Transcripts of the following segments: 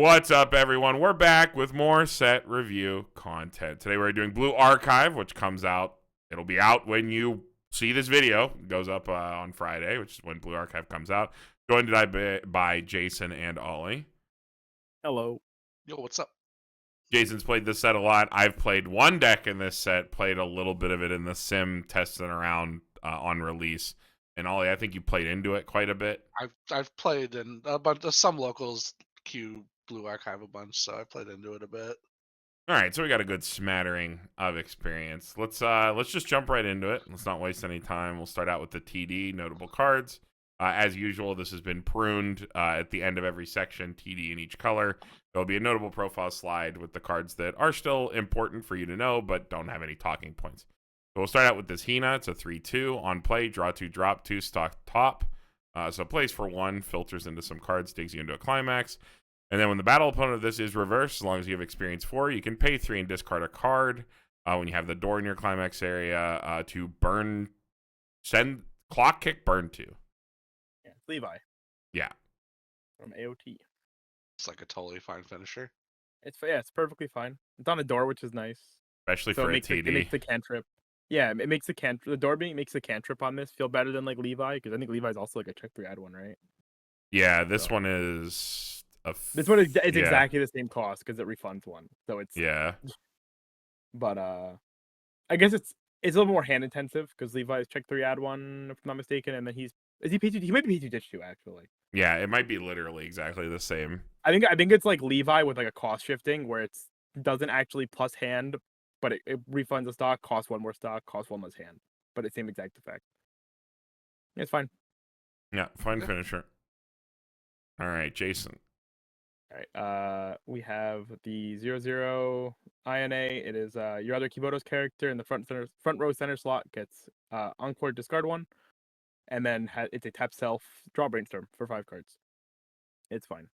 What's up, everyone? We're back with more set review content. Today we're doing Blue Archive, which comes out. It'll be out when you see this video. It goes up on Friday, which is when Blue Archive comes out. Joined today by Jason and Ollie. Hello. Yo, what's up? Jason's played this set a lot. I've played one deck in this set, played a little bit of it in the sim, testing around on release. And Ollie, I think you played into it quite a bit. I've played in a bunch of some locals queue Blue Archive a bunch, so I played into it a bit. All right, so we got a good smattering of experience. Let's just jump right into it. Let's not waste any time. We'll start out with the TD notable cards. As usual, this has been pruned at the end of every section, TD in each color. There'll be a notable profile slide with the cards that are still important for you to know, but don't have any talking points. So we'll start out with this Hina. It's a 3/2 on play, draw 2, drop 2, stock top. So plays for 1, filters into some cards, digs you into a climax. And then when the battle opponent of this is reversed, as long as you have experience 4, you can pay 3 and discard a card. When you have the door in your climax area to send clock kick, burn 2. Yeah, Levi. Yeah. From AOT. It's like a totally fine finisher. It's perfectly fine. It's on a door, which is nice. Especially So for it a makes TD. it makes the cantrip. Yeah, it makes the door being makes the cantrip on this feel better than like Levi, because I think Levi's also like a check 3 add one, right? Yeah, this one is this one is exactly the same cost because it refunds 1. So it's But I guess it's a little more hand intensive because Levi's check 3 add 1, if I'm not mistaken, and then he P2, he might be P2 ditch 2 actually. Yeah, it might be literally exactly the same. I think it's like Levi with like a cost shifting where it doesn't actually plus hand, but it refunds a stock, costs 1 more stock, costs 1 less hand, but it's same exact effect. Yeah, it's fine. Yeah, fine finisher. All right, Jason. All right, we have the 0/0 INA. It is your other Kiboto's character in the front row center slot gets encore discard 1, and then it's a tap self draw brainstorm for 5 cards. It's fine.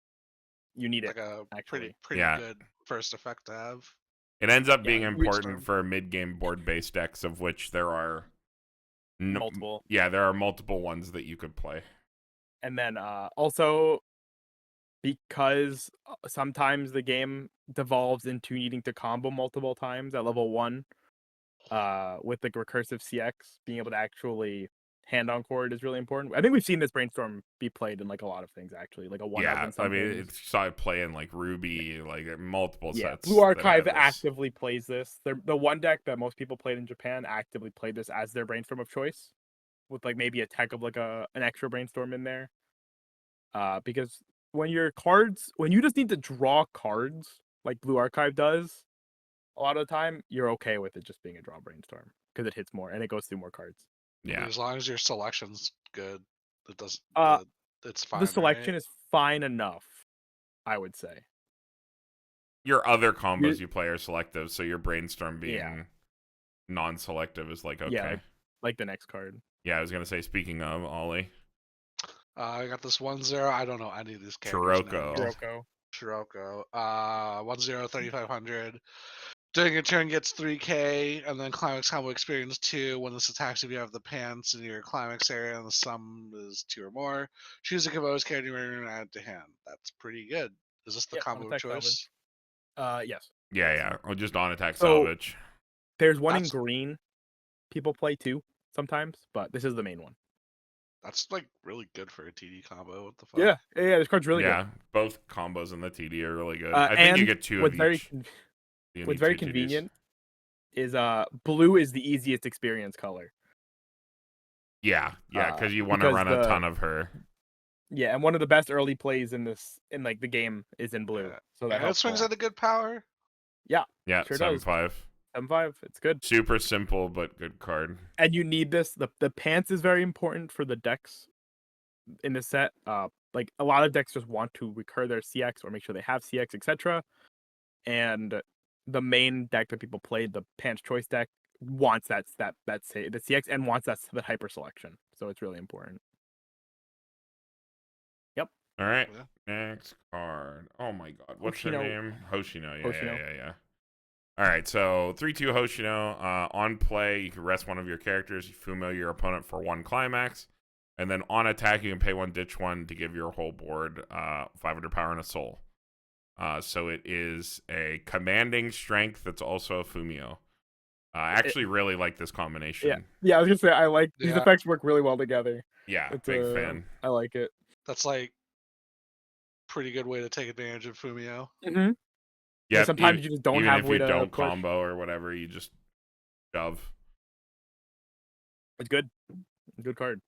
You need Like it. a Actually. pretty good first effect to have. It ends up being important for mid-game board-based decks, of which there are multiple. Yeah, there are multiple ones that you could play. And then also, because sometimes the game devolves into needing to combo multiple times at level 1, with like recursive CX, being able to actually hand on chord is really important. I think we've seen this brainstorm be played in like a lot of things actually, like a 1 yeah. I mean, saw it play in like Ruby, like multiple sets. Blue Archive actively plays this. The one deck that most people played in Japan actively played this as their brainstorm of choice, with like maybe a tech of like an extra brainstorm in there. Because when you just need to draw cards like Blue Archive does, a lot of the time you're okay with it just being a draw brainstorm because it hits more and it goes through more cards. Yeah. As long as your selection's good, it does. It's fine. The selection is fine enough, I would say. Your other combos you play are selective, so your brainstorm being non-selective is like okay. Yeah, like the next card. Yeah, I was gonna say. Speaking of Ollie, I got this 1/0. I don't know any of these characters. Scirocco. 1/0, 3,500. During your turn gets 3k, and then climax combo experience 2. When this attacks, if you have the pants in your climax area and the sum is 2 or more, choose a Kiboto's character and add to hand. That's pretty good. Is this the combo of choice? Yes. Yeah. Or just on attack salvage. There's one in green people play too sometimes, but this is the main one. That's like really good for a TD combo. What the fuck? Yeah, this card's really good. Yeah, both combos in the TD are really good. I think you get 2 of each. What's very convenient is blue is the easiest experience color. Yeah, because you want to run a ton of her. Yeah, and one of the best early plays in the game is in blue. Yeah. So that swings at a good power. Yeah, sure 7/5. 7/5. It's good. Super simple but good card. And you need this. The pants is very important for the decks in the set. Like a lot of decks just want to recur their CX or make sure they have CX, etc. And the main deck that people play, the Pants Choice deck, wants the CX and wants that hyper selection. So it's really important. Yep. All right. Next card. Oh my god. What's her name? Hoshino. Yeah. All right. So 3/2 Hoshino. On play, you can rest one of your characters. You Fumo your opponent for 1 climax. And then on attack, you can pay 1, ditch 1 to give your whole board 500 power and a soul. So it is a commanding strength that's also a Fumio. I actually really like this combination. Yeah. I was gonna say I like these effects work really well together. Yeah, big fan. I like it. That's like pretty good way to take advantage of Fumio. Mm-hmm. Yeah, sometimes you just don't have if way you to don't push. combo or whatever, you just shove. It's good. Good card.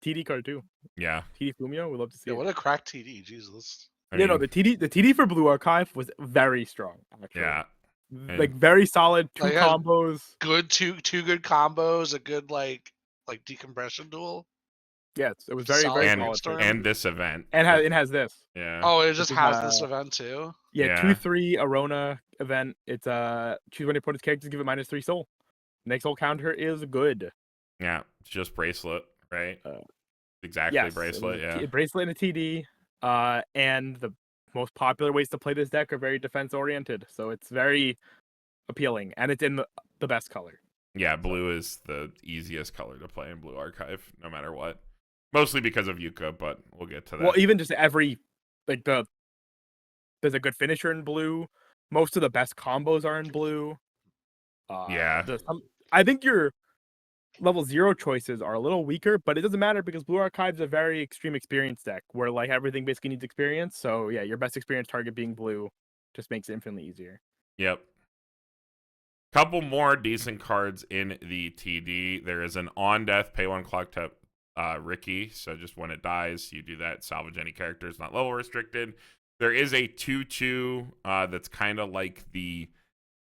TD card too. Yeah. TD Fumio, we'd love to see. Yeah, what a crack TD, Jesus. The TD for Blue Archive was very strong, actually. Yeah. Like very solid, two combos. Good two good combos, a good like decompression duel. Yes, it was very solid. And this event. And it has this. Yeah. Oh, it just has this event too? Yeah, 2/3 Arona event. It's choose one of your opponent's characters, give it -3 soul. Next soul counter is good. Yeah, it's just bracelet, right? Exactly, yes, bracelet, yeah. Bracelet and a TD. And the most popular ways to play this deck are very defense oriented, so it's very appealing, and it's in the best color. Yeah, blue is the easiest color to play in Blue Archive, no matter what. Mostly because of Yuka, but we'll get to that. Well, even just there's a good finisher in blue. Most of the best combos are in blue. I think your level 0 choices are a little weaker, but it doesn't matter because Blue Archive's a very extreme experience deck where like everything basically needs experience. So yeah, your best experience target being blue just makes it infinitely easier. Yep. Couple more decent cards in the TD. There is an on death pay 1 clock tap Ricky. So just when it dies, you do that. Salvage any characters, not level restricted. There is a 2/2 that's kind of like the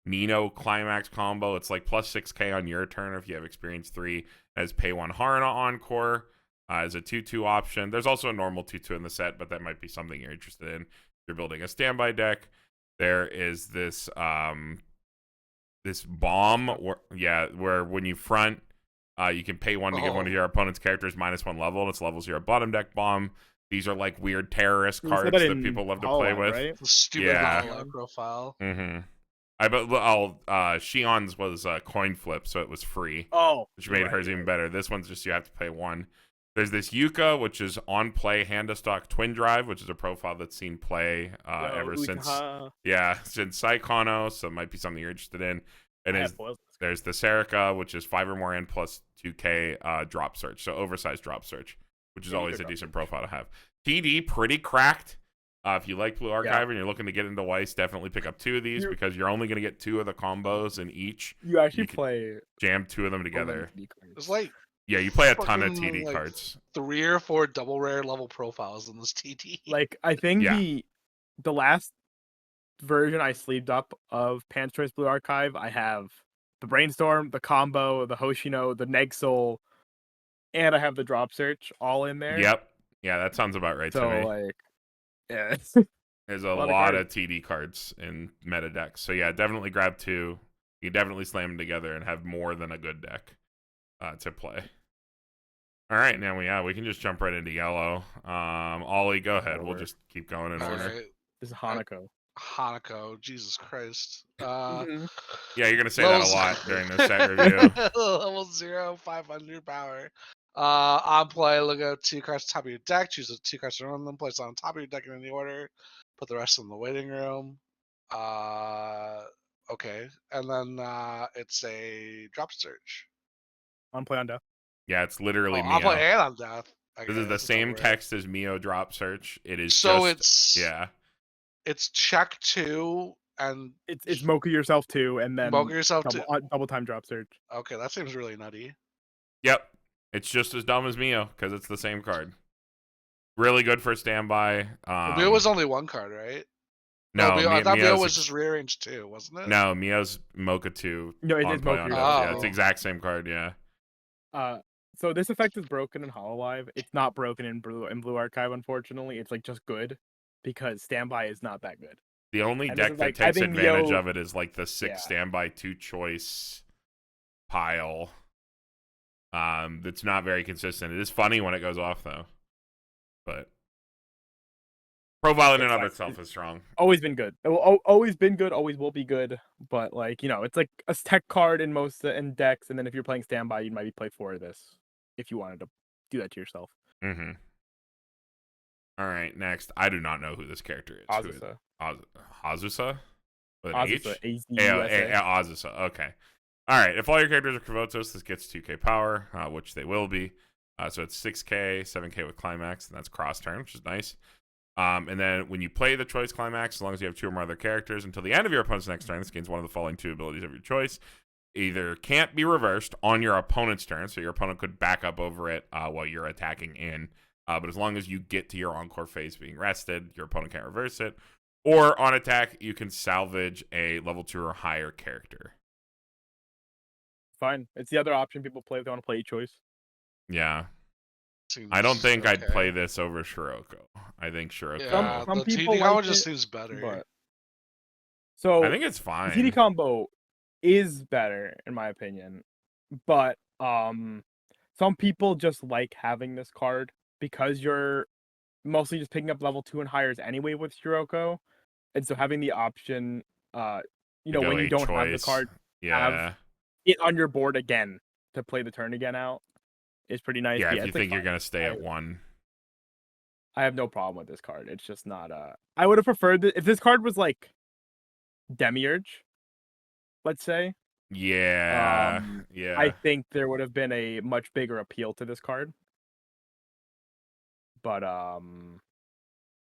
Nino Climax combo. It's like plus 6k on your turn if you have experience 3 as pay 1 Harna Encore as a 2/2 option. There's also a normal 2/2 in the set, but that might be something you're interested in. If you're building a standby deck. There is this this bomb where when you front, you can pay 1 to give one of your opponent's characters -1 level, and it's level 0 bottom deck bomb. These are like weird terrorist cards that people love to play with. Right? Stupid profile. Mm-hmm. Shion's was a coin flip, so it was free. Which made hers even better. This one's just you have to pay 1. There's this Yuka, which is on play hand to stock Twin Drive, which is a profile that's seen play ever since Saikono, so it might be something you're interested in. And there's the Serica, which is 5 or more and plus 2k drop search, so oversized drop search, which is always a decent profile to have. TD, pretty cracked. If you like Blue Archive and you're looking to get into Weiss, definitely pick up 2 of these because you're only going to get 2 of the combos in each. You actually play jam 2 of them together. It's like you play a ton of TD like cards. 3 or 4 double rare level profiles in this TD. Like I think the last version I sleeved up of Pan's Choice Blue Archive, I have the Brainstorm, the combo, the Hoshino, the Neg Soul, and I have the Drop Search all in there. Yep. Yeah, that sounds about right to me. Like, yeah. There's a lot of TD cards in meta decks. So yeah, definitely grab 2. You definitely slam them together and have more than a good deck to play. All right, now we can just jump right into yellow. Ollie, go ahead. We'll just keep going in order. Right. This is Hanako. Jesus Christ. Yeah, you're gonna say that a lot during this set review. Level 0, 500 power. On play, look at 2 cards on top of your deck. Choose 2 cards to run them. Place on top of your deck in any order. Put the rest in the waiting room. Okay, and then it's a drop search. On play on death. Yeah, it's literally Mio. On play and on death. This is the same text as Mio drop search. It is It's check 2 and it's Mocha yourself 2 and then Mocha yourself double time drop search. Okay, that seems really nutty. Yep. It's just as dumb as Mio because it's the same card. Really good for standby. Mio was only 1 card, right? No, I thought Mio was just rearranged 2, wasn't it? No, Mio's Mocha 2. No, it is Mocha. Yeah, it's the exact same card, yeah. So this effect is broken in Hololive. It's not broken in Blue Archive, unfortunately. It's like just good because standby is not that good. The only deck that takes advantage of it is like the 6 standby 2 choice pile. That's not very consistent. It is funny when it goes off though. But profile in and of itself is strong. Always been good. It will always been good. Always will be good. But like it's like a tech card in most decks, and then if you're playing standby, you might play 4 of this if you wanted to do that to yourself. Mm-hmm. All right, next. I do not know who this character is. Azusa? With an Azusa, H? A-Z-U-S-A. Azusa. Okay. All right. If all your characters are Kvotos, this gets 2k power, which they will be. So it's 6k, 7k with climax, and that's cross turn, which is nice. And then when you play the choice climax, as long as you have 2 or more other characters, until the end of your opponent's next turn, this gains one of the following 2 abilities of your choice. Either can't be reversed on your opponent's turn, so your opponent could back up over it while you're attacking in. But as long as you get to your encore phase being rested, your opponent can't reverse it. Or on attack, you can salvage a level 2 or higher character. Fine. It's the other option people play if they want to play choice. Yeah. Seems I don't think okay. I'd play this over Scirocco. I think Scirocco. Yeah, some the people TD like combo just it, seems better. But so I think it's fine. the TD combo is better in my opinion, but some people just like having this card because you're mostly just picking up level 2 and higher anyway with Scirocco, and so having the option, when you don't have the card, have it on your board again to play the turn again out is pretty nice. Yeah, But if you think you're gonna stay at 1. I have no problem with this card. It's just not I would have preferred if this card was like Demiurge, let's say. Yeah. I think there would have been a much bigger appeal to this card. But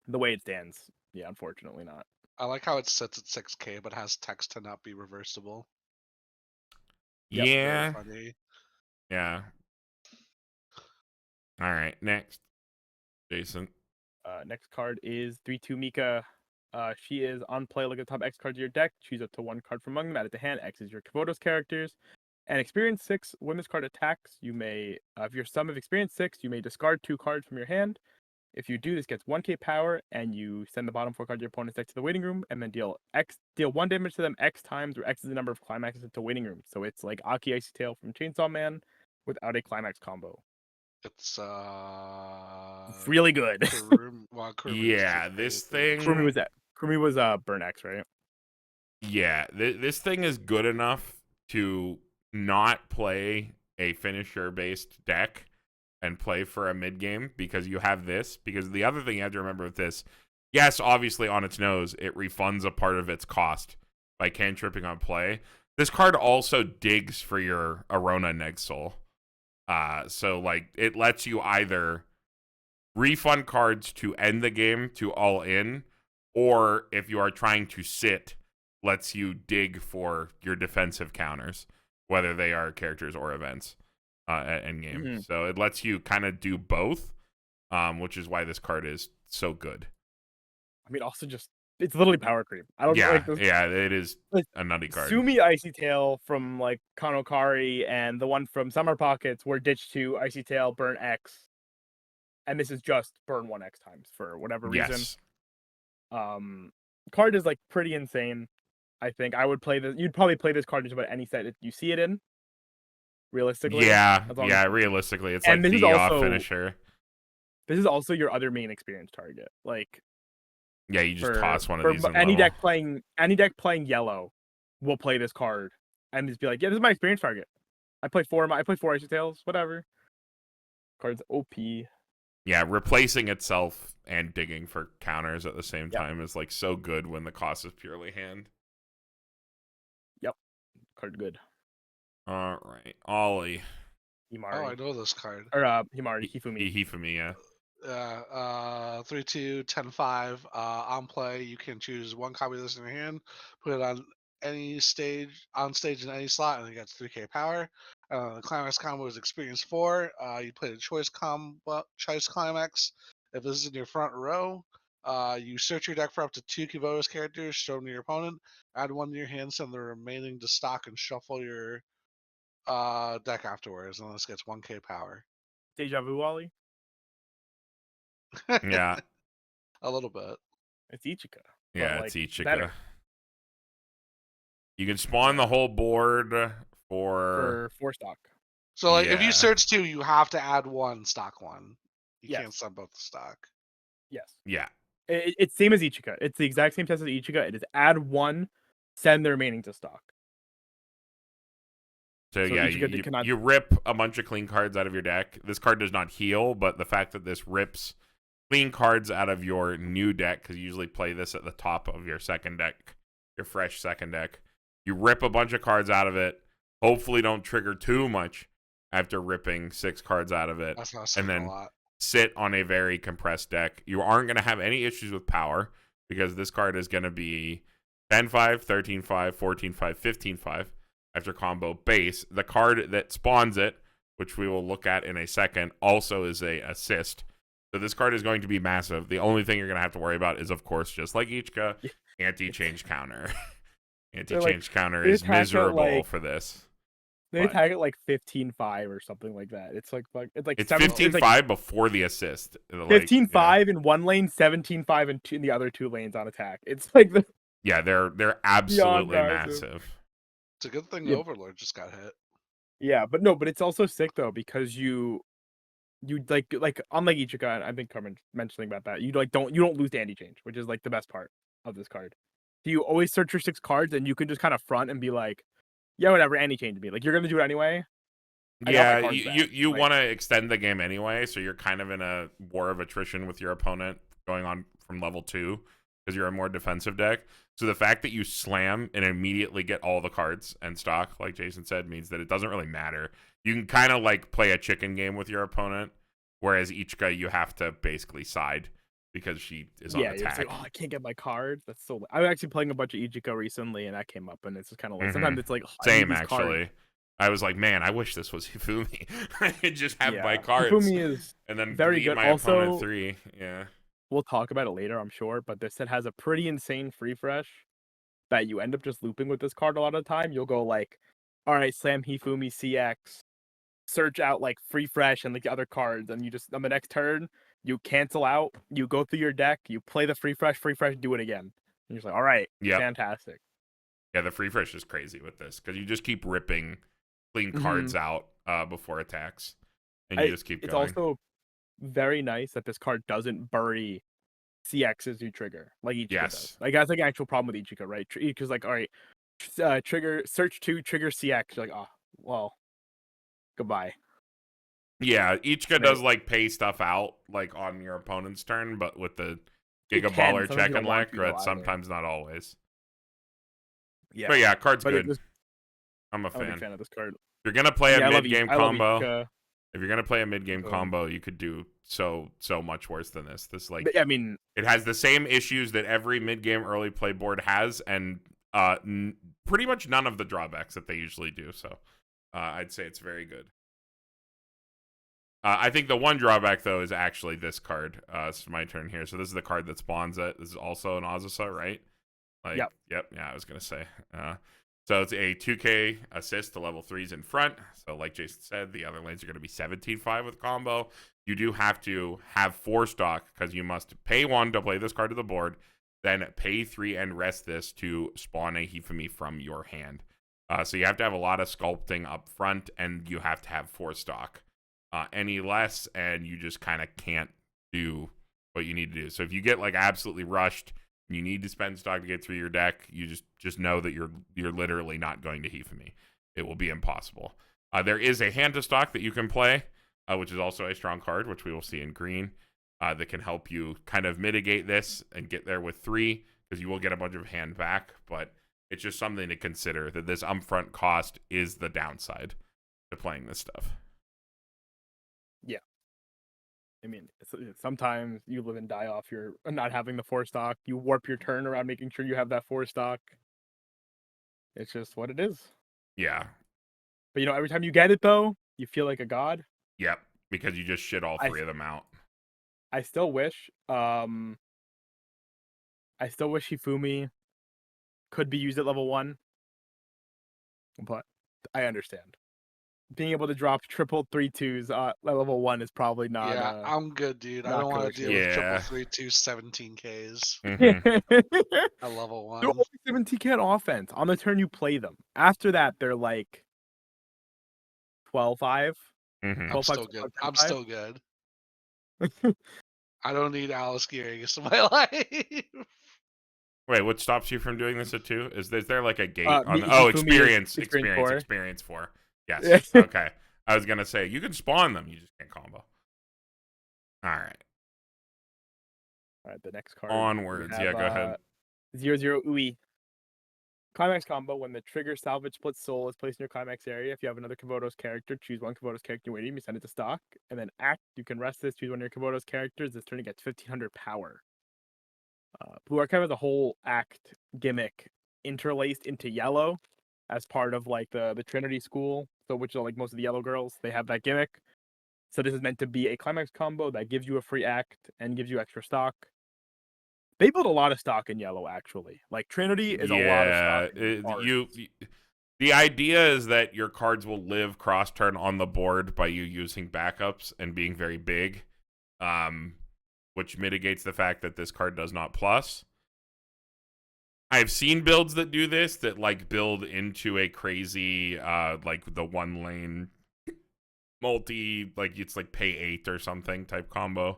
the way it stands, yeah, unfortunately not. I like how it sits at 6k but has text to not be reversible. Yep. Yeah. Very funny. Yeah. All right, next. Jason. Next card is 3/2 Mika. She is on play. Look at the top X cards of your deck. Choose up to 1 card from among them. Add it to hand. X is your Kvotos characters. And experience 6. When this card attacks, you may, if your sum of experience 6, you may discard 2 cards from your hand. If you do, this gets 1k power, and you send the bottom 4 cards of your opponent's deck to the waiting room, and then deal 1 damage to them X times, where X is the number of climaxes into waiting room. So it's like Aki Icy Tail from Chainsaw Man without a climax combo. It's really good. Yeah, this thing. Kurumi was Burn X, right? Yeah, this thing is good enough to not play a finisher-based deck and play for a mid-game because you have this. Because the other thing you have to remember with this, yes, obviously on its nose, it refunds a part of its cost by cantripping on play. This card also digs for your Arona Negsoul. So like it lets you either refund cards to end the game to all in, or if you are trying to sit, lets you dig for your defensive counters, whether they are characters or events at endgame. Mm-hmm. So it lets you kind of do both, which is why this card is so good. I mean, also just it's literally power creep. I don't like this, it is a nutty card. Sumi Icy Tail from like Kanokari and the one from Summer Pockets were ditched to Icy Tail, Burn X. And this is just burn 1x times for whatever reason. Yes. Card is like pretty insane. I think I would play this. You'd probably play this card just about any set you see it in. Realistically. Yeah. Realistically, it's like the finisher. This is also your other main experience target. Like. Yeah, you just toss one of these. Any deck playing yellow will play this card and just be like, yeah, this is my experience target. I play 4 Icy Tails, whatever. Card's OP. Yeah, replacing itself and digging for counters at the same time is like so good when the cost is purely hand. Yep. Card good. All right. Ollie. Himari. Oh, I know this card. Or Himari, Hifumi. Hifumi, yeah. 3/2, 10/5. On play, you can choose 1 copy of this in your hand, put it on stage in any slot, and it gets 3k power. The climax combo is experience 4. You play the choice climax. If this is in your front row, you search your deck for up to 2 Kvotos characters shown to your opponent. Add 1 to your hand, send the remaining to stock, and shuffle your deck afterwards. And this gets 1k power. Deja vu, Ollie. Yeah. A little bit. It's Ichika. Yeah, it's Ichika. Better. You can spawn the whole board for 4 stock. So like if you search 2, you have to add 1 stock 1. You can't sub both the stock. Yes. Yeah. It's same as Ichika. It's the exact same test as Ichika. It is add 1, send the remaining to stock. So yeah, you rip a bunch of clean cards out of your deck. This card does not heal, but the fact that this rips clean cards out of your new deck, because you usually play this at the top of your second deck, your fresh second deck. You rip a bunch of cards out of it. Hopefully don't trigger too much after ripping 6 cards out of it. That's not and then a lot. Sit on a very compressed deck. You aren't going to have any issues with power, because this card is going to be 10-5, 13-5, 14-5, 15-5 after combo base. The card that spawns it, which we will look at in a second, also is a assist. So this card is going to be massive. The only thing you're going to have to worry about is, of course, just like Ichika, anti-change counter. Anti-change counter is miserable for this. They attack it like 15-5 or something like that. It's 15-5 before the assist. 15-5 in one lane, 17-5 in the other 2 lanes on attack. It's like they're absolutely massive. It's a good thing the Overlord just got hit. Yeah, but it's also sick though, because you like unlike Ichika, and I think Carmen mentioning about that, you don't lose the anti-change, which is like the best part of this card. So you always search your 6 cards, and you can just kind of front and be like, yeah, whatever, anti-change me. Like, you're gonna do it anyway. Yeah, you want to extend the game anyway, so you're kind of in a war of attrition with your opponent going on from level 2, because you're a more defensive deck. So the fact that you slam and immediately get all the cards and stock, like Jason said, means that it doesn't really matter. You can kind of like play a chicken game with your opponent, whereas Ichika, you have to basically side because she is on attack. Like, I can't get my cards. That's so. I was actually playing a bunch of Ichika recently, and that came up, and it's just kind of like sometimes it's like same actually. Cards. I was like, man, I wish this was Hifumi. I could just have my cards. Hifumi is and then very good. My also, opponent 3. Yeah, we'll talk about it later, I'm sure. But this set has a pretty insane free fresh that you end up just looping with this card a lot of the time. You'll go like, all right, slam Hifumi CX, search out like free fresh and like the other cards, and you just on the next turn you cancel out, you go through your deck, you play the free fresh, do it again. And you're just like, all right, fantastic. Yeah, the free fresh is crazy with this because you just keep ripping clean cards out before attacks, and you just keep going. It's also very nice that this card doesn't bury CXs you trigger like Ichika does. Like that's like an actual problem with Ichika, right? Because like, all right, trigger search 2, trigger CX. You're like, oh well, goodbye. Yeah, Ichika does like pay stuff out like on your opponent's turn, but with the Giga Baller check and lek, but sometimes not always. Yeah, but yeah, card's good. I'm a fan. I'm a big fan of this card. If you're gonna play a mid-game combo, if you're gonna play a mid-game combo, you could do so much worse than this. This like, I mean, it has the same issues that every mid-game early play board has, and pretty much none of the drawbacks that they usually do. So I'd say it's very good. I think the one drawback, though, is actually this card. It's my turn here. So this is the card that spawns it. This is also an Azusa, right? Like, yep. Yeah, I was going to say. So it's a 2k assist to level 3s in front. So like Jason said, the other lanes are going to be 17-5 with combo. You do have to have 4 stock because you must pay 1 to play this card to the board, then pay 3 and rest this to spawn a Hifumi from your hand. So you have to have a lot of sculpting up front, and you have to have 4 stock. Any less, and you just kind of can't do what you need to do. So if you get like absolutely rushed, and you need to spend stock to get through your deck, you just know that you're literally not going to Hifumi. It will be impossible. There is a hand to stock that you can play, which is also a strong card, which we will see in green, that can help you kind of mitigate this and get there with 3, because you will get a bunch of hand back, but it's just something to consider that this upfront cost is the downside to playing this stuff. Yeah. I mean, sometimes you live and die off your not having the 4 stock. You warp your turn around making sure you have that 4 stock. It's just what it is. Yeah. But every time you get it, though, you feel like a god. Yep, because you just shit all 3 of them out. I still wish Hifumi could be used at level 1. But I understand. Being able to drop triple 3/2s at level 1 is probably not. Yeah, I'm good, dude. I don't want to deal with triple 3/2 17Ks at level 1. They're only 17K on offense on the turn you play them. After that, they're like 12-5. I'm still good. I'm still good. I don't need Alice Gearingus in my life. Wait, what stops you from doing this at 2? Is there like a gate on? Experience 4. Yes. Okay. I was gonna say you can spawn them, you just can't combo. All right. All right, the next card. Onwards. Yeah, go ahead. 0/0 Ui. Climax combo. When the trigger salvage split soul is placed in your climax area, if you have another Kavoto's character, choose one Kavoto's character waiting, you send it to stock. And then act, you can rest this, choose one of your Kavoto's characters. This turn it gets 1500 power. Blue Archive has a whole act gimmick interlaced into yellow as part of like the Trinity school. So which are like most of the yellow girls, they have that gimmick. So this is meant to be a climax combo that gives you a free act and gives you extra stock. They build a lot of stock in yellow, actually. Like Trinity is a lot of stock. The idea is that your cards will live cross turn on the board by you using backups and being very big, which mitigates the fact that this card does not plus. I've seen builds that do this that like build into a crazy like the 1 lane multi, like it's like pay 8 or something type combo.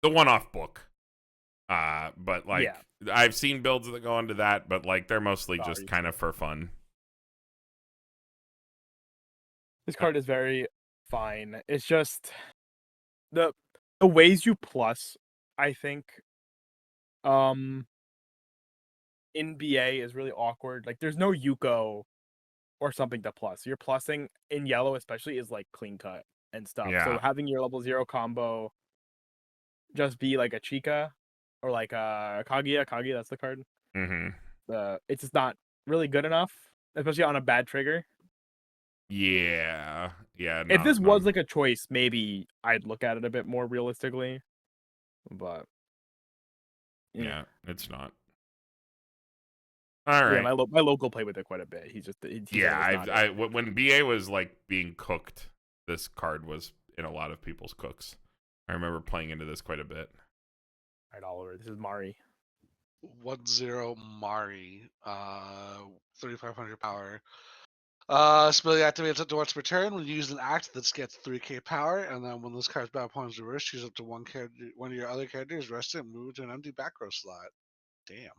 The one-off book. But like I've seen builds that go into that, but like they're mostly just kind of for fun. This card is very fine. It's just the ways you plus, I think, in BA is really awkward. Like there's no Yuko or something to plus. You're plussing in yellow especially is like clean cut and stuff. Yeah. So having your level 0 combo just be like a Chica or like a Kaguya. Kaguya, that's the card. It's just not really good enough, especially on a bad trigger. Yeah. If this was like a choice, maybe I'd look at it a bit more realistically. But yeah, it's not. All right. Yeah, my local played with it quite a bit. When BA was like being cooked, this card was in a lot of people's cooks. I remember playing into this quite a bit. All right, Oliver, this is Mari. 1/0 Mari, 3,500 power. Ability activates up to once per turn. When you use an act, this gets 3k power, and then when this card's battle opponent's reversed, choose up to one of your other characters, rest it, and move it to an empty back row slot. Damn.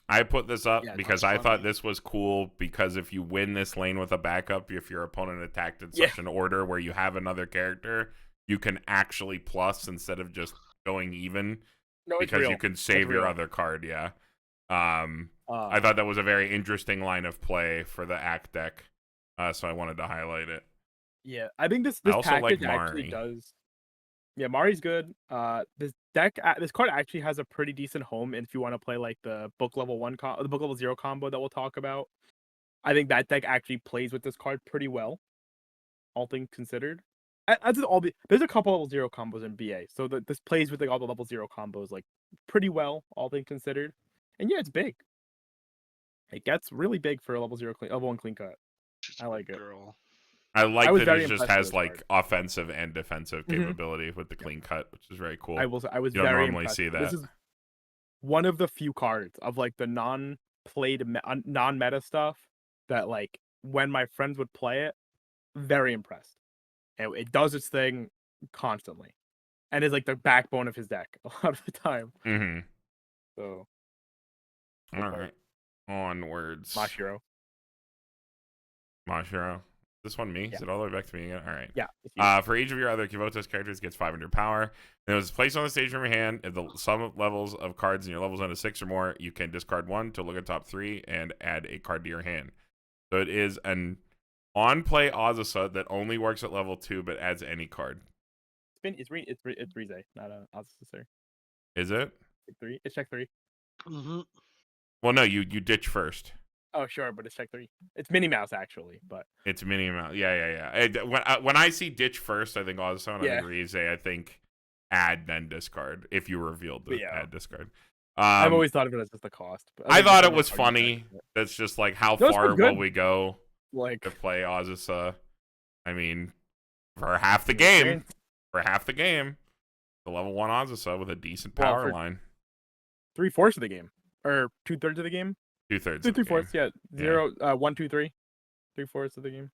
I put this up because I thought this was cool because if you win this lane with a backup, if your opponent attacked in such an order where you have another character, you can actually plus instead of just going even because you can save your other card. Yeah. I thought that was a very interesting line of play for the act deck. So I wanted to highlight it. Yeah, I think this package actually does. Yeah, Mari's good. This card actually has a pretty decent home if you want to play like the book level 1 the book level 0 combo that we'll talk about. I think that deck actually plays with this card pretty well, all things considered. There's a couple level 0 combos in BA, so this plays with like all the level 0 combos like pretty well, all things considered. And yeah, it's big. It gets really big for a level 1 clean cut. I like it. I like that it just has like offensive and defensive capability with the clean cut, which is very cool. I was you don't very normally impressed. see that. This is one of the few cards of like the non-meta stuff that like when my friends would play it, very impressed. And it does its thing constantly, and is like the backbone of his deck a lot of the time. So, all right, onwards. Mashiro. This one me? Is it all the way back to me again? All right. Yeah. For each of your other Kivotos characters gets 500 power. And it was placed on the stage from your hand. If the sum levels of cards in your levels under 6 or more, you can discard 1 to look at top 3 and add a card to your hand. So it is an on-play Azusa that only works at level 2 but adds any card. It's Rize, not an Azusa, sir. Is it? It's check 3. Well, no, you ditch first. Oh, sure, but it's check 3. It's Minnie Mouse, actually, but... It's Minnie Mouse. Yeah. When I see ditch first, I think Azusa, and I think Rize, I think add, then discard, if you revealed the add, discard. I've always thought of it as just the cost. But I thought it was funny. That's just like, how far will we go to play Azusa? I mean, for half the game, the level 1 Azusa with a decent power line. 3/4 of the game. Or 2/3 of the game? 2/3. 3/4, yeah. 0, 1, 2, 3. 3/4 of the game.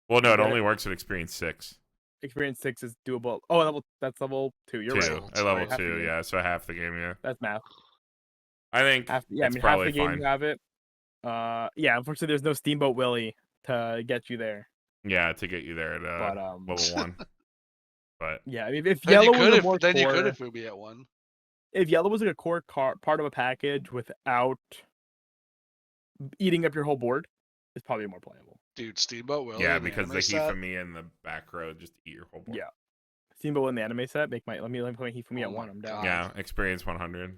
Well, no, it only works at experience 6. Experience 6 is doable. Oh, that's level 2. You're right. At level 2, yeah. So half the game, yeah. That's math. I think half the game you have it. Unfortunately, there's no Steamboat Willie to get you there. Yeah, to get you there at level 1. But yeah, I mean, if Then yellow was a more then you could core, if we at one. if yellow was like a core part of a package without eating up your whole board, it's probably more playable. Dude, Steamboat Willie. yeah, in the because anime the set, Hifumi in the back row just eat your whole board. Yeah. Steamboat in the anime set, let me play Hifumi Oh at my 1. I'm down. God. Yeah, experience 100.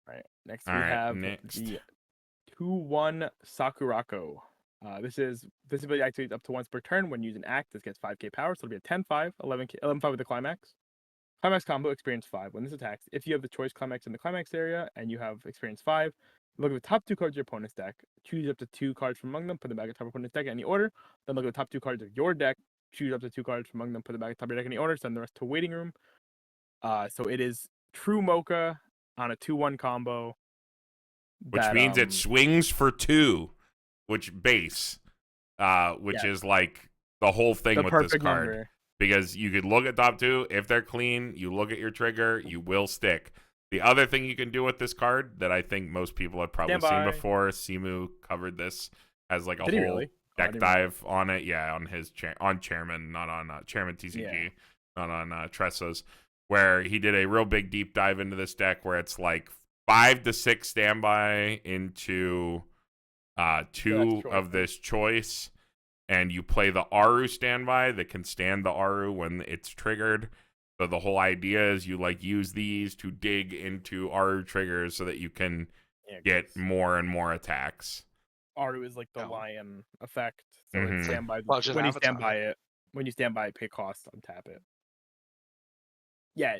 All right. Next All we right, have next. the 2/1 Sakurako. This ability activates up to once per turn when using act. This gets 5k power, so it'll be a 10-5, 11-5 with the climax. Climax combo, experience 5. When this attacks, if you have the choice climax in the climax area and you have experience 5, look at the top 2 cards of your opponent's deck, choose up to 2 cards from among them, put them back at the top of your opponent's deck in any order. Then look at the top 2 cards of your deck, choose up to 2 cards from among them, put them back at the top of your deck in any order, send the rest to a waiting room. So it is true mocha on a 2/1 combo. Which means it swings for 2, which base, which is like the whole thing with this card. Number. Because you could look at top 2. If they're clean, you look at your trigger, you will stick. The other thing you can do with this card that I think most people have probably seen before, Simu covered this as like a whole deck dive on it. Yeah, on his on Chairman, not on Chairman TCG, not on Tressa's, where he did a real big deep dive into this deck where it's like 5 to 6 standby into 2 of this choice. And you play the Aru standby that can stand the Aru when it's triggered. So the whole idea is you like use these to dig into Aru triggers so that you can get more and more attacks. Aru is like the lion effect. So Mhm. it's standby. Budget When you avatar. stand by it, pay cost, untap it. Yeah,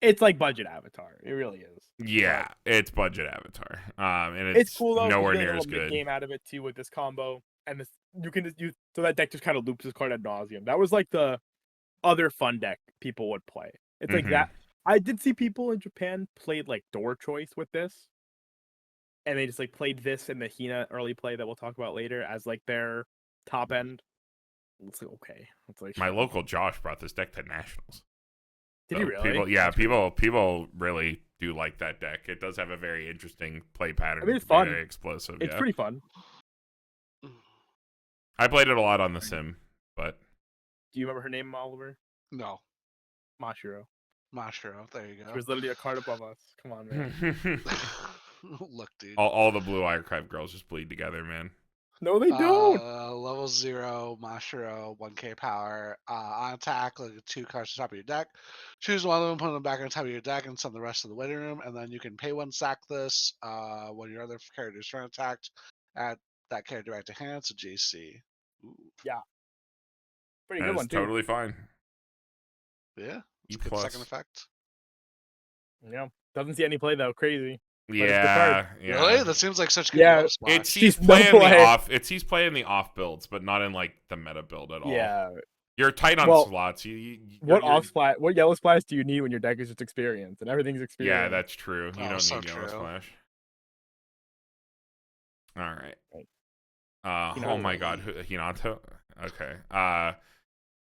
it's like budget avatar. It really is. Yeah, it's budget avatar. And it's cool though. nowhere You get near a as little good. game out of it too with this combo. And this so that deck just kind of loops this card ad nauseum. That was like the other fun deck people would play. It's like that. I did see people in Japan played like door choice with this, and they just like played this in the Hina early play that we'll talk about later as like their top end. It's like okay. It's like my local Josh brought this deck to nationals. Did he really? People really do like that deck. It does have a very interesting play pattern. I mean, it's fun. Very explosive. It's pretty fun. I played it a lot on the sim, but do you remember her name, Oliver? No. Mashiro. There you go. She was literally a card above us. Come on, man. Look, dude. All the Blue Archive girls just bleed together, man. No, they don't. Level 0, Mashiro, 1k power. On attack, look at 2 cards to the top of your deck. Choose one of them, put them back on top of your deck, and send the rest to the waiting room. And then you can pay 1 sack this when your other character's turn attacked. Add that character back to hand. It's a JC. Ooh. Yeah. Pretty good one, too. Totally fine. Yeah. E+. Good second effect. Yeah. Doesn't see any play, though. Crazy. Yeah. Really? That seems like such good it sees play in the off. It sees play in the off builds, but not in like the meta build at all. Yeah. You're tight on slots. What yellow splash do you need when your deck is just experience and everything's experience? Yeah, that's true. You don't need yellow splash. All right. Oh my God, Hinato. Okay.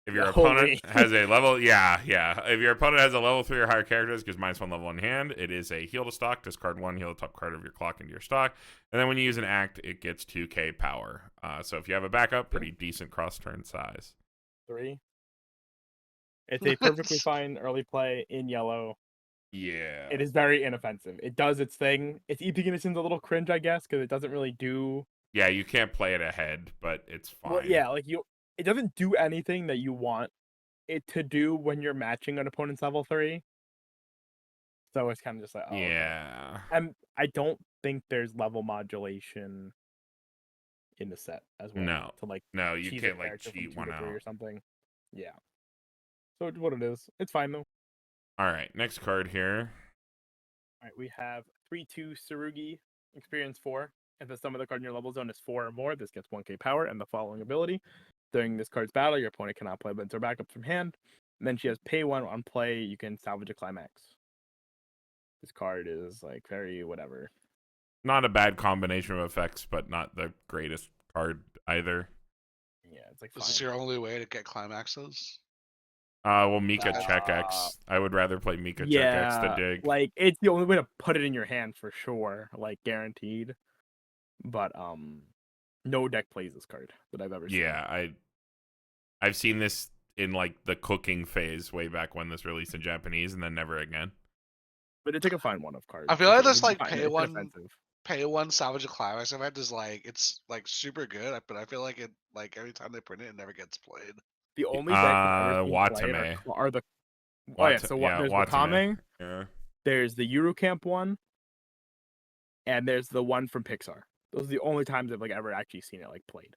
If your opponent has a level, If your opponent has a level 3 or higher characters, gives -1 level in hand. It is a heal to stock. Discard 1, heal the top card of your clock into your stock, and then when you use an act, it gets 2k power. So if you have a backup, pretty decent cross turn size. 3. It's a perfectly fine early play in yellow. Yeah. It is very inoffensive. It does its thing. Its EP condition's a little cringe, I guess, because it doesn't really do. Yeah, you can't play it ahead, but it's fine. Well, yeah, it doesn't do anything that you want it to do when you're matching an opponent's level 3. So it's kind of just like, oh, yeah. Okay. I don't think there's level modulation in the set as well. No. No, you can't like cheat one out or something. Yeah. So it's what it is. It's fine though. All right, next card here. All right, we have 3/2 Tsurugi, experience 4. If the sum of the card in your level zone is 4 or more, this gets 1k power and the following ability. During this card's battle, your opponent cannot play events or backups from hand. And then she has pay 1 on play. You can salvage a climax. This card is like very whatever. Not a bad combination of effects, but not the greatest card either. Yeah, it's like. Is this your only way to get climaxes? Well, Mika check X. I would rather play Mika check X than dig. Like it's the only way to put it in your hand for sure, like guaranteed. But no deck plays this card that I've ever seen. Yeah, I've seen this in like the cooking phase way back when this released in Japanese, and then never again. But it's like a fine one of cards. I feel like this like pay one Salvage of Climax event is like it's like super good, but I feel like it like every time they print it never gets played. The only decks I've ever seen Watame played are the there's Wakame, there's the Eurocamp one, and there's the one from Pixar. Those are the only times I've like ever actually seen it like played.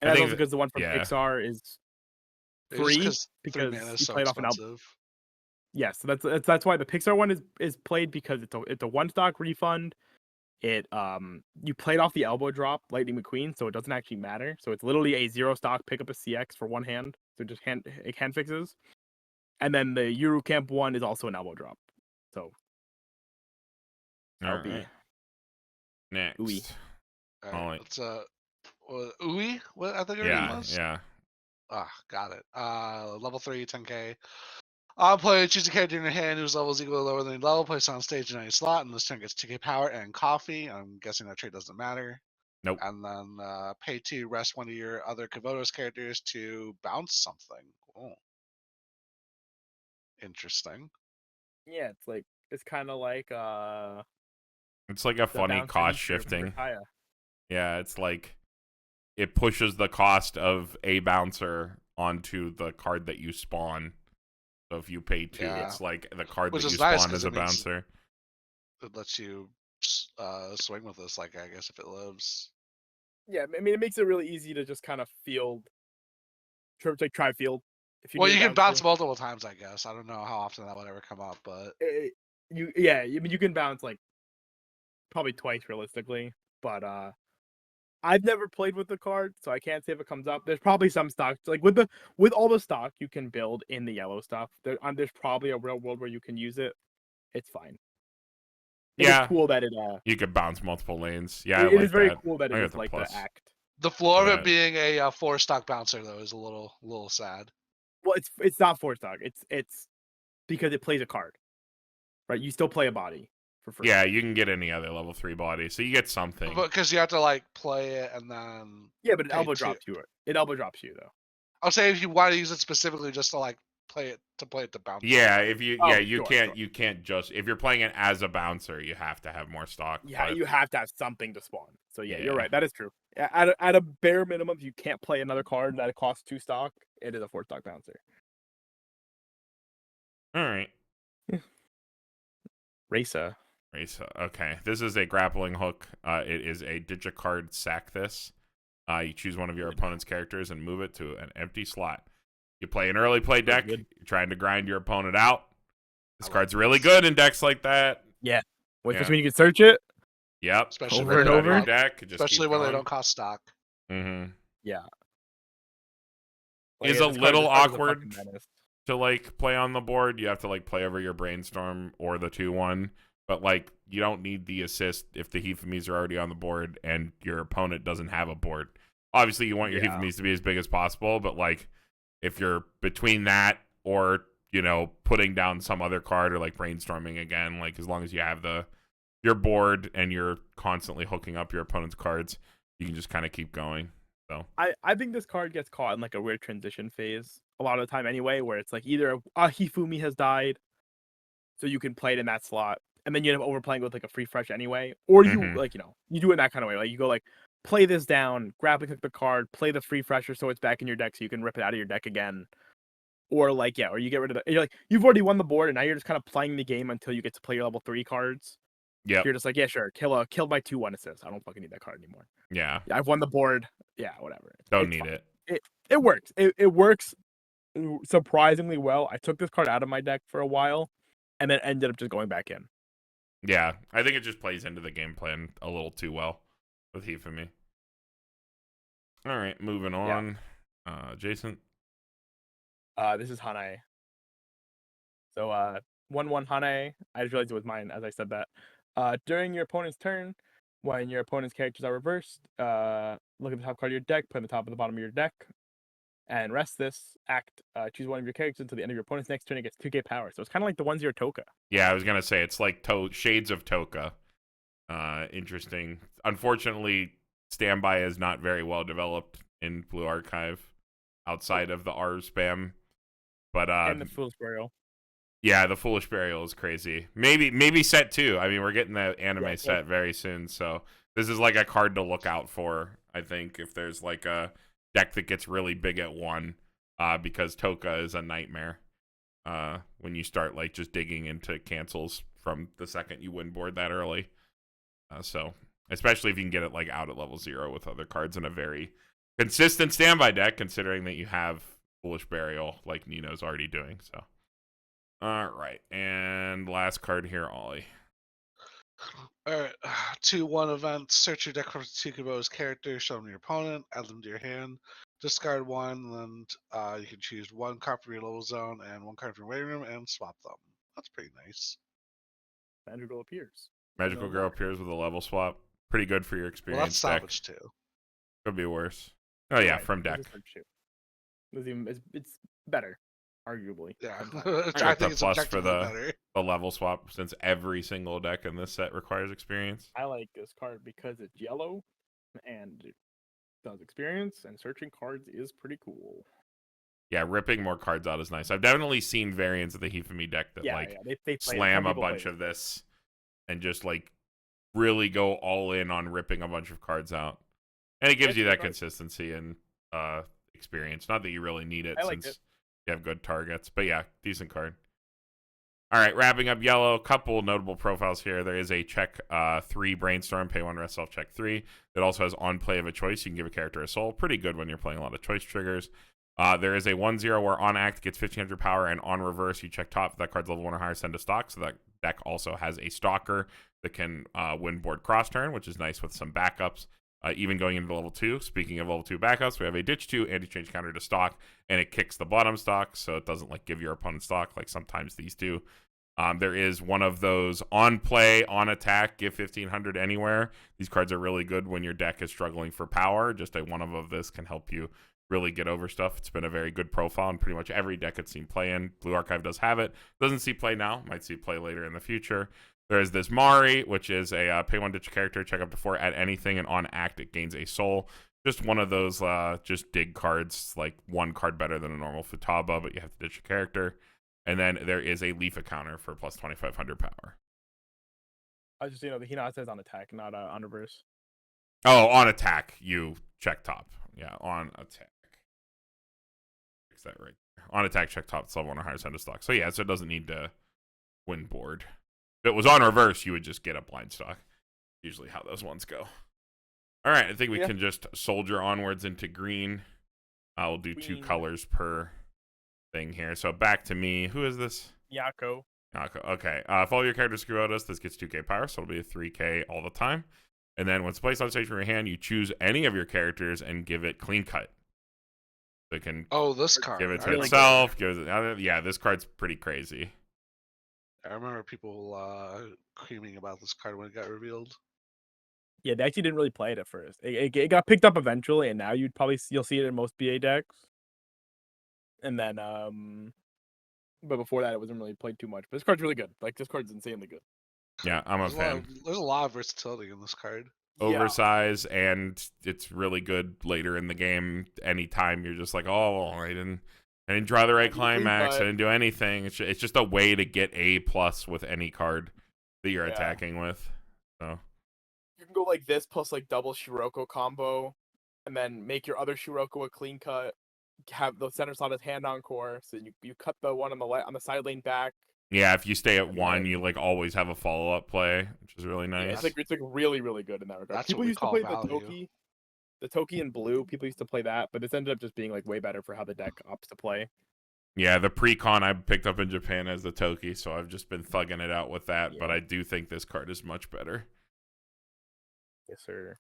And that's also because the one from Pixar is free because you played off an album. Yes, so that's why the Pixar one is played because it's a one stock refund. It you played off the elbow drop Lightning McQueen, so it doesn't actually matter. So it's literally a 0 stock pick up a CX for one hand. So just hand fixes. And then the Eurocamp one is also an elbow drop. So that'll be next. Ooey. All right, it's Ooey? What I think it was? Yeah. Got it. Level 3, 10k. Play, choose a character in your hand whose level is equal or lower than your level. Place on stage in any slot, and this turn gets 2k power and coffee. I'm guessing that trait doesn't matter. Nope. And then pay 2, rest one of your other Kavotos characters to bounce something. Oh. Interesting. Yeah, it's kind of like it's like a funny cost shifting. Yeah, it's like it pushes the cost of a bouncer onto the card that you spawn. So if you pay 2, it's like the card that you spawn as a bouncer. It lets you swing with this, like I guess if it lives. Yeah, I mean it makes it really easy to just kind of field. Try field. Well, you can bounce multiple times, I guess. I don't know how often that would ever come up, but you can bounce like probably twice realistically, but I've never played with the card, so I can't say if it comes up. There's probably some stock like with all the stock you can build in the yellow stuff. There's probably a real world where you can use it. It's fine. It's cool that it you could bounce multiple lanes. Yeah, it is very cool that it is like the act. The floor of it being a 4 stock bouncer though is a little sad. Well, it's not 4 stock. It's because it plays a card, right? You still play a body for free. Yeah, you can get any other level 3 body, so you get something. But because you have to like play it and then but it elbow drops you. It elbow drops you though. I'll say if you want to use it specifically just to like play it to bounce. Yeah, if you you can't just if you're playing it as a bouncer, you have to have more stock. Yeah, you have to have something to spawn. So yeah, you're right. That is true. At a bare minimum, if you can't play another card that costs 2 stock, it is a 4 stock bouncer. All right. Raisa. Okay, this is a grappling hook. It is a digicard sack this. You choose one of your opponent's characters and move it to an empty slot. You play an early play deck. You're trying to grind your opponent out. This card's really good in decks like that. Yeah. Especially when you can search it. Yep. Especially over and over. Deck, especially when they don't cost stock. Mm-hmm. Yeah. Is a little awkward to like play on the board. You have to like play over your brainstorm or the 2/1. But like you don't need the assist if the Hifumis are already on the board and your opponent doesn't have a board. Obviously, you want your Hifumis to be as big as possible, but like if you're between that or putting down some other card or like brainstorming again, like as long as you have your board and you're constantly hooking up your opponent's cards, you can just kind of keep going. So I think this card gets caught in like a weird transition phase a lot of the time anyway, where it's like either a Hifumi has died, so you can play it in that slot, and then you end up overplaying with like a free fresh anyway, or you you do it in that kind of way, like you go like play this down, grappling hook the card, play the free fresher so it's back in your deck so you can rip it out of your deck again. Or like or you get rid of you're like you've already won the board and now you're just kind of playing the game until you get to play your level 3 cards. Yeah. You're just like, yeah, sure, kill my 2/1 assist. I don't fucking need that card anymore. Yeah. I've won the board. Yeah, whatever. Don't need it. It works. It works surprisingly well. I took this card out of my deck for a while and then ended up just going back in. Yeah. I think it just plays into the game plan a little too well with Hifumi. All right, moving on. Jason. This is Hanae. So 1/1 Hanae. I just realized it was mine as I said that. During your opponent's turn, when your opponent's characters are reversed, look at the top card of your deck, put in the top and the bottom of your deck, and rest this act. Choose one of your characters until the end of your opponent's next turn. It gets 2k power. So it's kind of like the 1/0 Toka. Yeah, I was gonna say it's like shades of Toka. Interesting. Unfortunately, standby is not very well developed in Blue Archive. outside of the R spam. But and the Foolish Burial. Yeah, the Foolish Burial is crazy. Maybe set 2. I mean, we're getting the anime Yeah, set very soon, so this is like a card to look out for, I think, if there's like a deck that gets really big at 1, because Toka is a nightmare when you start like just digging into cancels from the second you win board that early. So especially if you can get it like out at level 0 with other cards in a very consistent standby deck, considering that you have Foolish Burial like Nino's already doing. So all right, and last card here, Ollie. All right, 2/1 events. Search your deck for Tsukubo's characters, show them to your opponent, add them to your hand, discard 1, and you can choose 1 card from your level zone and 1 card from your waiting room and swap them. That's pretty nice. Magical appears. Magical Girl appears with a level swap. Pretty good for your experience. Well, that's salvage too. Could be worse. Oh yeah, right. from deck. It's better, arguably. Yeah, I think it's plus for the level swap, since every single deck in this set requires experience. I like this card because it's yellow and it does experience, and searching cards is pretty cool. Yeah, ripping more cards out is nice. I've definitely seen variants of the Hifumi deck that they slam a bunch of this and just like really go all in on ripping a bunch of cards out. And it gives you that consistency and experience. Not that you really need it since you have good targets. But yeah, decent card. All right, wrapping up yellow, couple notable profiles here. There is a check 3 Brainstorm, pay 1, rest self, check 3. That also has on play of a choice. You can give a character a soul. Pretty good when you're playing a lot of choice triggers. There is a 1/0 where on act gets 1500 power, and on reverse you check top. If that card's level 1 or higher, send a stock. So that deck also has a stalker that can win board cross turn, which is nice with some backups. Even going into level 2. Speaking of level 2 backups, we have a ditch 2 anti-change counter to stock, and it kicks the bottom stock, so it doesn't like give your opponent stock like sometimes these do. There is one of those on play, on attack, give 1500 anywhere. These cards are really good when your deck is struggling for power. Just a one of this can help you really get over stuff. It's been a very good profile in pretty much every deck it's seen play in. Blue Archive does have it. Doesn't see play now. Might see play later in the future. There's this Mari, which is a pay 1 ditch character. Check up to 4 at anything, and on act it gains a soul. Just one of those just dig cards, like 1 card better than a normal Futaba, but you have to ditch a character. And then there is a Leaf counter for plus 2500 power. I just, the Hina says on attack, not on reverse. Oh, on attack, you check top. Yeah, on attack. Is that right? On attack, check top, it's level 1 or higher, send a stock. So yeah, so it doesn't need to win board. If it was on reverse, you would just get a blind stock. Usually how those ones go. All right, I think we can just soldier onwards into green. I'll do 2 colors per thing here. So back to me. Who is this? Yako. Okay. If all your characters screw out us, this gets 2k power, so it'll be a 3k all the time. And then once placed on stage from your hand, you choose any of your characters and give it clean cut. So it can this card. Give it to itself. This card's pretty crazy. I remember people screaming about this card when it got revealed. Yeah, they actually didn't really play it at first. It got picked up eventually, and now you'll see it in most BA decks. And then, but before that, it wasn't really played too much. But this card's really good. Like, this card's insanely good. Yeah, I'm a fan. There's a lot of versatility in this card. Oversize, and it's really good later in the game. Anytime you're just like, oh, I didn't draw the right climax. I didn't do anything. It's just a way to get A+ with any card that you're attacking with. So you can go like this plus like double Shiroko combo, and then make your other Shiroko a clean cut. Have the center slot as hand encore, so you cut the one on the side lane back. Yeah, if you stay at 1, you like always have a follow up play, which is really nice. Yeah, it's like really, really good in that regard. People used to play the Toki in blue. People used to play that, but this ended up just being like way better for how the deck opts to play. Yeah, the pre-con I picked up in Japan as the Toki, so I've just been thugging it out with that. Yeah. But I do think this card is much better. Yes, sir.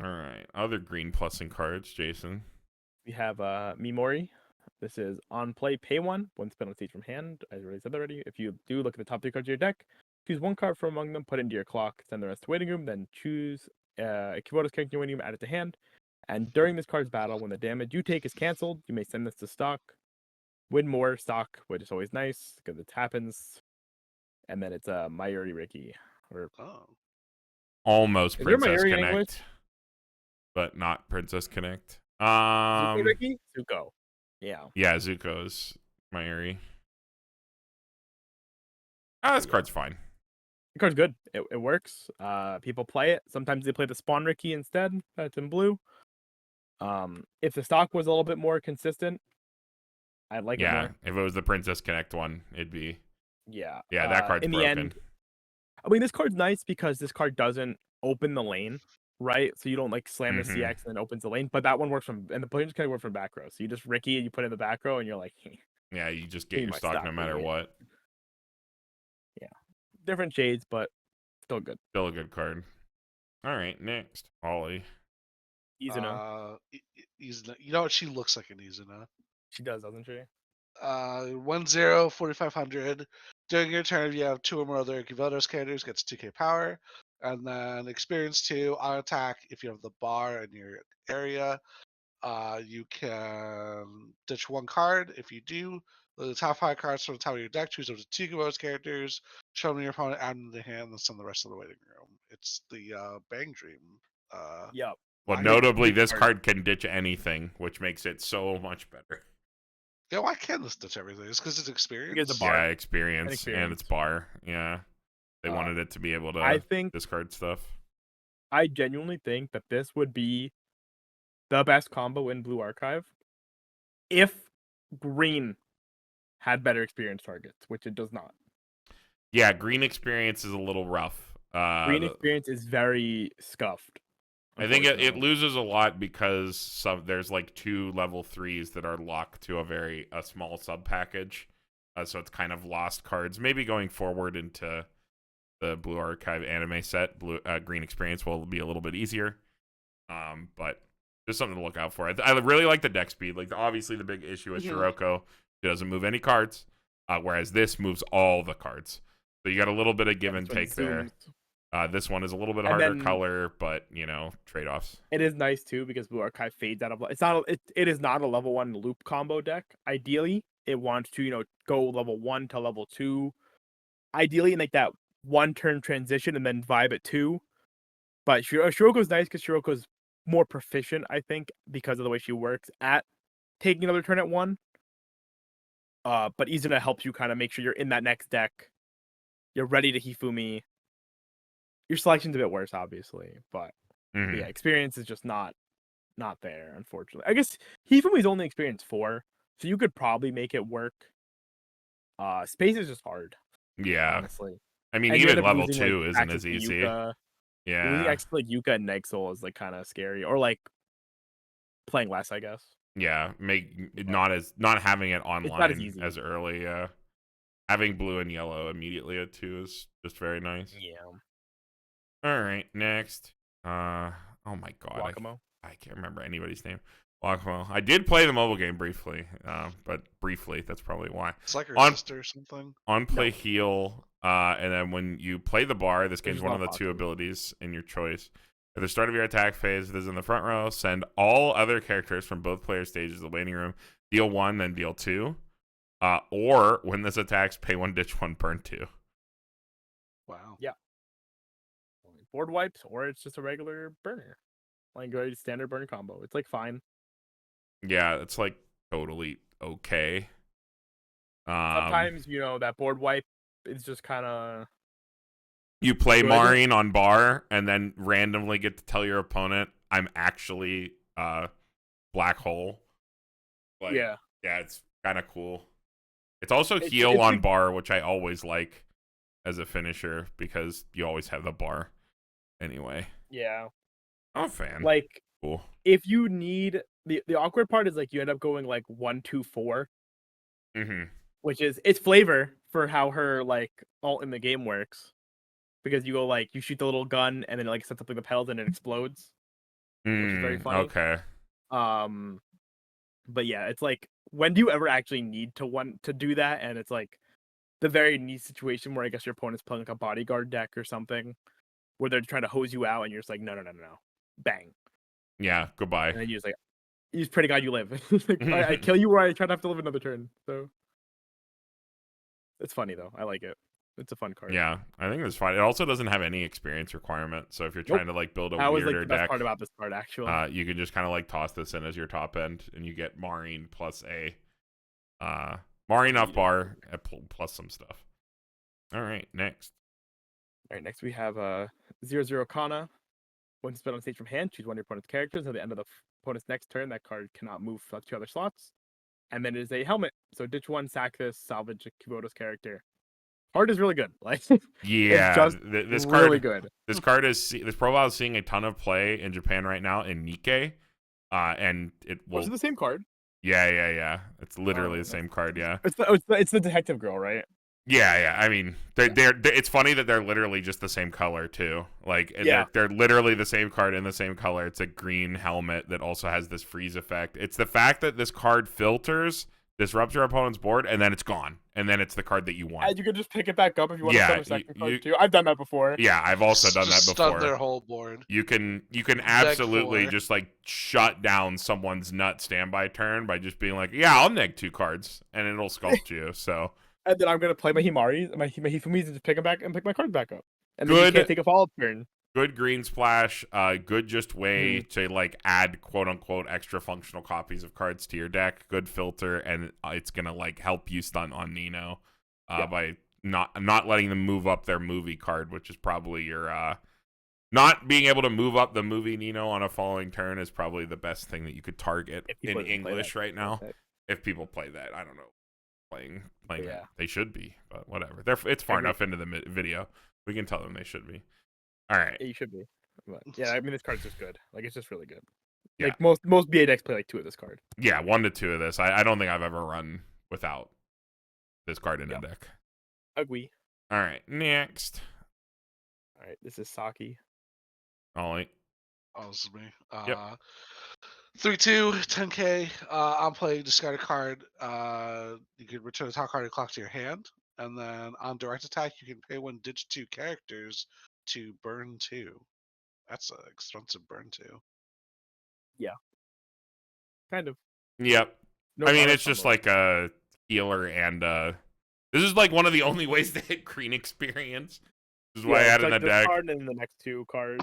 All right, other green plussing cards, Jason. We have Mimori. This is on play, pay 1 spin on stage from hand. I already said that already. If you do look at the top 3 cards of your deck, choose 1 card from among them, put it into your clock, send the rest to waiting room, then choose Kibota's character in your waiting room, add it to hand. And during this card's battle, when the damage you take is canceled, you may send this to stock. Win more stock, which is always nice because it happens. And then it's Mayuri Riki. Almost Princess Connect, but not Princess Connect. Ricky? Zuko. Yeah. Yeah, Zuko's my area. This card's fine. The card's good. It works. People play it. Sometimes they play the Spawn Ricky instead. That's in blue. If the stock was a little bit more consistent, I'd like it more. If it was the Princess Connect one, it'd be. Yeah. Yeah, that card's in broken. The end, I mean, this card's nice because this card doesn't open the lane, right? So you don't like slam the CX and then opens the lane. But that one works and the Princess Connect works from back row. So you just Ricky and you put in the back row and you're like, yeah, you just get your stock no matter what. Yeah. Different shades, but still good. Still a good card. All right, next. Ollie. Izuna. Izuna. You know what? She looks like an Izuna. She does, doesn't she? 1/0, 4,500. During your turn, if you have 2 or more other Gyveldos characters, gets 2k power. And then experience 2 on attack. If you have the bar in your area, you can ditch 1 card. If you do, the top 5 cards from the top of your deck, choose up to 2 Gyveldos characters, show them to your opponent, add them to the hand, and send the rest of the waiting room. It's the Bang Dream. Yep. Well, notably, this card can ditch anything, which makes it so much better. Yeah, why can't this ditch everything? It's because it's experience. Because the bar. Yeah, experience and it's bar. Yeah, they wanted it to be able to discard stuff. I genuinely think that this would be the best combo in Blue Archive if green had better experience targets, which it does not. Yeah, green experience is a little rough. Green experience is very scuffed. I think it loses a lot because there's like 2 level 3s that are locked to a small sub package, so it's kind of lost cards. Maybe going forward into the Blue Archive anime set, green experience will be a little bit easier. But just something to look out for. I really like the deck speed. Like obviously the big issue with Scirocco, it doesn't move any cards, whereas this moves all the cards. So you got a little bit of give and take there. This one is a little bit harder color, but trade-offs. It is nice too because Blue Archive fades out of. It's not. It is not a level 1 loop combo deck. Ideally, it wants to go level 1 to level 2. Ideally, in like that 1 turn transition and then vibe at 2. But Shiroko's nice because Shiroko's more proficient, I think, because of the way she works at taking another turn at 1. But Izuna helps you kind of make sure you're in that next deck. You're ready to Hifumi. Your selection's a bit worse, obviously, but yeah, experience is just not there, unfortunately. I guess Hifumi's only experience 4, so you could probably make it work. Space is just hard. Yeah, honestly. I mean, even level 2 isn't as easy. Yeah, losing access to, like Yuka and Nexel is like kind of scary, or like playing less, I guess. Yeah, not having it online as early. Having blue and yellow immediately at 2 is just very nice. Yeah. All right, next. Oh my god, I can't remember anybody's name. Wakamo. I did play the mobile game briefly, but briefly. That's probably why. It's like her sister or something. On play heal, and then when you play the bar, this gains one of the 2 abilities in your choice. At the start of your attack phase, if it is in the front row, send all other characters from both player stages to the waiting room. Deal 1, then deal 2. Or when this attacks, pay 1, ditch 1, burn 2. Wow. Yeah. Board wipes, or it's just a regular burner, like a standard burner combo. It's like fine. Yeah, it's like totally okay. Sometimes that board wipe is just kind of. You play Marine on bar, and then randomly get to tell your opponent, "I'm actually black hole." Like, yeah, it's kind of cool. It's also heal on bar, which I always like as a finisher because you always have the bar. Anyway. Yeah. I'm a fan. Like, cool. If you need the awkward part is like you end up going like 1, 2, 4. Which is it's flavor for how her like ult in the game works. Because you go like you shoot the little gun and then it like sets up like the pedals and it explodes. Which is very funny. Okay. But yeah, it's like when do you ever actually need to want to do that? And it's like the very neat situation where I guess your opponent's playing like a bodyguard deck or something. Where they're trying to hose you out, and you're just like, no, bang. Yeah, goodbye. And then you're just like, you just pray to God you live. Like, I kill you, or I try not to live another turn. So it's funny though. I like it. It's a fun card. Yeah, I think it's fine. It also doesn't have any experience requirement. So if you're trying to like build a that was weirder like the best deck, part about this card actually. You can just kind of like toss this in as your top end, and you get Marine plus a Marine off bar plus some stuff. All right, next. All right, next we have 0/0 Kana. When spelled on stage from hand, choose one of your opponent's characters. At the end of the opponent's next turn, that card cannot move up 2 other slots. And then it is a helmet. So ditch 1, sack this, salvage a Kubota's character. Card is really good. Like, yeah, it's just this really card, good. This card is this profile is seeing a ton of play in Japan right now in Nikkei, and it will. Was it the same card? Yeah. It's literally the same card. Yeah. It's the detective girl, right? Yeah. I mean, they're it's funny that they're literally just the same color too. Like, Yeah. they're literally the same card in the same color. It's a green helmet that also has this freeze effect. It's the fact that this card filters, disrupts your opponent's board, and then it's gone, and then it's the card that you want. And you can just pick it back up if you want to start a second card too. I've done that before. Yeah, I've also done that before. Stun their whole board. You can absolutely just like shut down someone's nut standby turn by just being like, yeah, I'll neg 2 cards, and it'll sculpt you. So. And then I'm gonna play my Himaris, my Hifumis, and just pick them back and pick my cards back up. And then Good. you can't take a follow-up turn. Good green splash, good just way to like add quote unquote extra functional copies of cards to your deck. Good filter, and it's gonna like help you stunt on Nino by not letting them move up their movie card, which is probably your not being able to move up the movie Nino on a following turn is probably the best thing that you could target in English right now. If people play that, I don't know, playing that. They should be, but whatever. It's far enough into the video. We can tell them they should be. All right. Yeah, you should be. But yeah, I mean, this card's just good. Like, it's just really good. Yeah. Like, most BA decks play like 2 of this card. Yeah, 1 to 2 of this. I don't think I've ever run without this card in a deck. Agree. All right, next. All right, this is Saki. Ollie. Oh, this is me. Yep. 3/2, 10k. I'm playing discard a card. You can return a top card and clock to your hand. And then on direct attack, you can pay 1, ditch 2 characters to burn 2. That's an expensive burn 2. Yeah. Kind of. Yep. No, I mean, it's just like a healer and this is like one of the only ways to hit green experience. This is why I had in the deck. Card and the next 2 cards.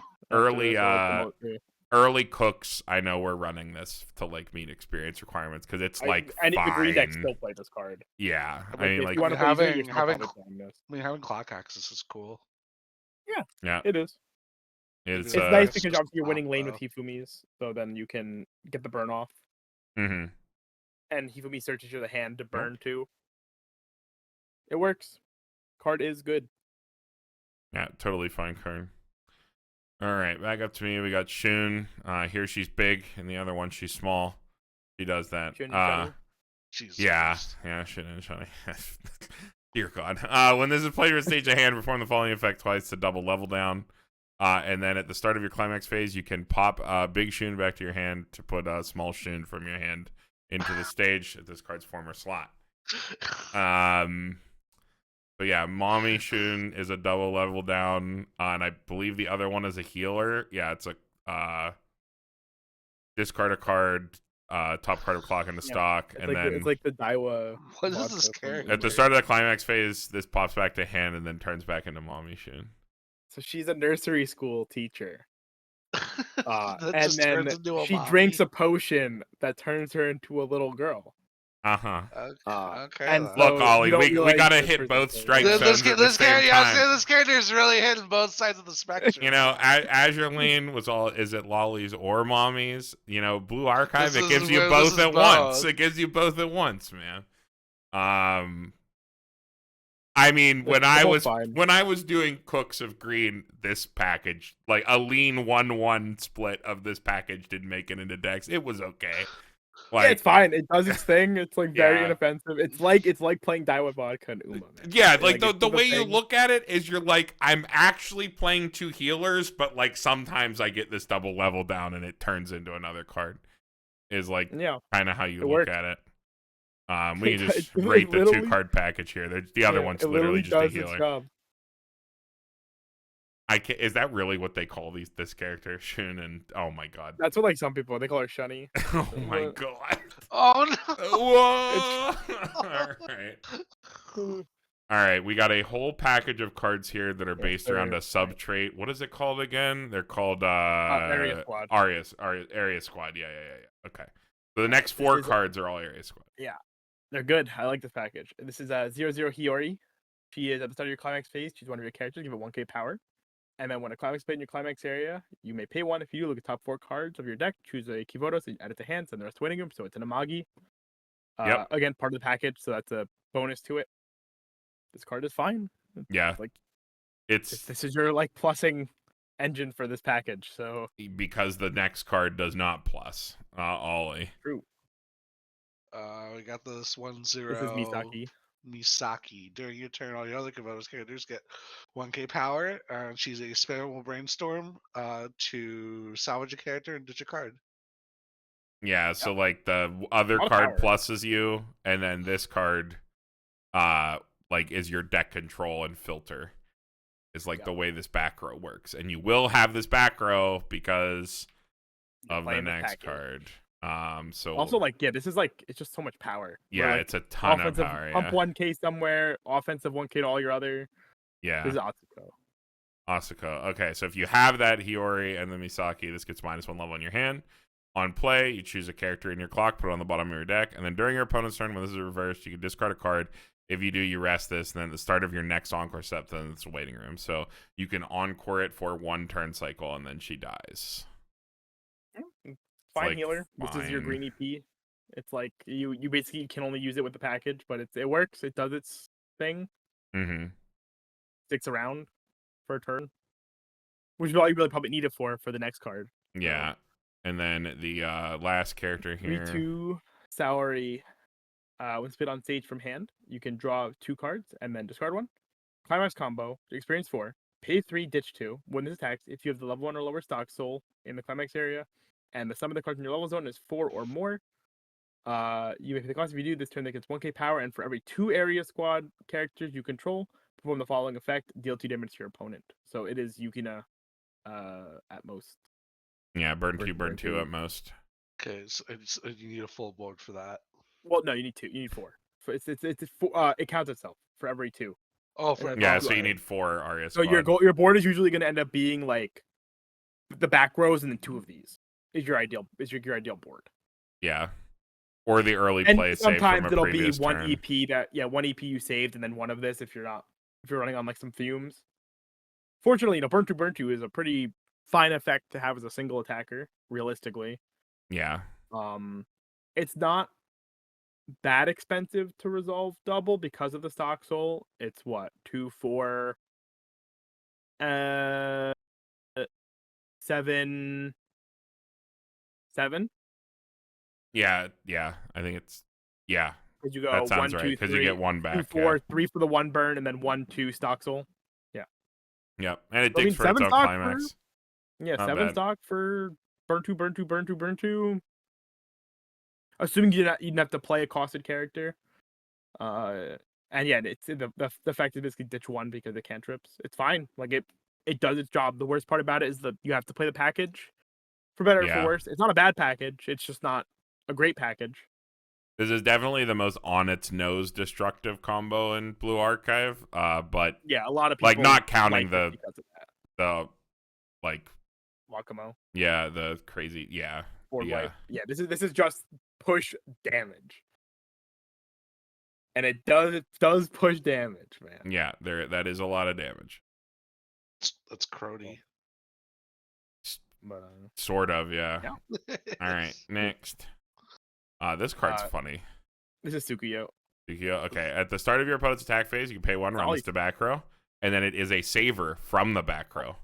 Early cooks, I know we're running this to like meet experience requirements because it's like the green deck still play this card. Yeah, Like, I mean, like having clock access is cool. Yeah, it is. It's nice because obviously you're winning lane with Hifumis, so then you can get the burn off. Mm-hmm. And Hifumi searches you the hand to burn too. It works. Card is good. Yeah, totally fine card. All right, back up to me. We got Shun. Here she's big, and the other one she's small. She does that. Yeah, Shun and Shunny. Dear God. When this is played with stage of hand, perform the following effect twice to double level down. And then at the start of your climax phase, you can pop big Shun back to your hand to put a small Shun from your hand into the stage at this card's former slot. But yeah, Mommy Shun is a double level down, and I believe the other one is a healer. Yeah, it's a discard a card, top card of clock in the stock, and then it's like the Daiwa. What is this character? At the start of the climax phase, this pops back to hand and then turns back into Mommy Shun. So she's a nursery school teacher, and then she drinks a potion that turns her into a little girl. Okay. And look, Ollie, we gotta hit both strike zones at the same time. This character is really hitting both sides of the spectrum. You know, Azure Lane is it lollies or mommies? You know, Blue Archive, it gives you both at once. It gives you both at once, man. I mean, when I was doing Cooks of Green, this package, like a lean 1-1 split of this package didn't make it into decks. It was okay. Like, yeah, it's fine. It does its thing. It's like very inoffensive. It's like playing Daiwa Vodka and Uma. Man. Yeah, like the way you look at it is you're like, I'm actually playing 2 healers, but like sometimes I get this double level down and it turns into another card. Is like kind of how you look at it. We can just rate the 2-card package here. The other one's literally just a healer. Is that really what they call this character, Shun? And oh my God, that's what like some people they call her Shunny. Oh my God. Oh no. Whoa. All right. All right, we got a whole package of cards here that are based around a sub trait. What is it called again? They're called Area Squad. Area Squad. Yeah. Okay. So the next 4 cards are all Area Squad. Yeah, they're good. I like this package. This is 0/0 Hiyori. She is at the start of your climax phase. She's one of your characters. Give it 1k power. And then when a climax played in your climax area, you may pay 1. If you look at top 4 cards of your deck, choose a Kivoto, so you add it to hand, send the rest to Winning Room, so it's an Amagi. Yep. Again, part of the package, so that's a bonus to it. This card is fine. Yeah. Like, this is your like plussing engine for this package, so because the next card does not plus. Ollie. True. We got this 1/0. This is Misaki. Misaki. During your turn, all your other Kivoto's characters get 1k power. She's a spammable brainstorm to salvage a character and ditch a card. Yeah, so like the other card pluses you, and then this card like is your deck control and filter. Is like the way this back row works. And you will have this back row because of the next card. So also like this is like it's just so much power. Yeah, like, it's a ton of power. Pump 1k somewhere, offensive 1k to all your other. Yeah. This is Atsuko. Asuko. Okay, so if you have that Hiyori and the Misaki, this gets -1 level on your hand. On play, you choose a character in your clock, put it on the bottom of your deck, and then during your opponent's turn, when this is reversed, you can discard a card. If you do, you rest this, and then at the start of your next Encore step, then it's a waiting room. So you can Encore it for 1 turn cycle, and then she dies. Fine healer. This is your green EP. It's like you basically can only use it with the package, but it works. It does its thing. Mm-hmm. Sticks around for a turn, which is all you really probably need it for the next card. Yeah, and then the last character here. 3/2 Saori. When spit on stage from hand, you can draw 2 cards and then discard 1. Climax combo, experience 4, pay 3, ditch 2. When this attacks, if you have the level 1 or lower stock soul in the climax area, and the sum of the cards in your level zone is 4 or more, you may pay the cost. If you do this turn, that gets 1k power, and for every 2 area squad characters you control, perform the following effect: deal 2 damage to your opponent. So it is Yukina at most. Yeah, burn 2 at most. Okay, so you need a full board for that. Well, no, you need 2. You need 4. It counts itself for every 2. Oh, so you need 4 Arya squad. So your board is usually going to end up being like the back rows, and then 2 of these is your ideal board. Yeah, or the early play. Sometimes it'll be one turn. EP one EP you saved, and then 1 of this if you're running on like some fumes. Fortunately, burn 2 is a pretty fine effect to have as a single attacker. Realistically, yeah. It's not that expensive to resolve double because of the stock soul. It's what 2, 4, 7. Yeah. I think it's Because you go that sounds 1, 2, right because you get 1 back. 2, 4, 3 for the 1 burn, and then 1, 2 stock soul. Yeah. Yep, and it digs for its own climax. 7 stock for burn 2. Assuming you didn't have to play a costed character. And yeah, it's the fact is basically ditch 1 because of cantrips. It's fine. Like it does its job. The worst part about it is that you have to play the package. For better or for worse. It's not a bad package. It's just not a great package. This is definitely the most on its nose destructive combo in Blue Archive. But yeah, a lot of people like not counting the like Wakamo. Yeah, the crazy This is just push damage. And it does push damage, man. Yeah, that is a lot of damage. That's Crody. But, sort of, yeah. All right, next. This card's funny. This is Tsukuyo. Okay, at the start of your opponent's attack phase, you can pay 1, run this to back row, and then it is a saver from the back row.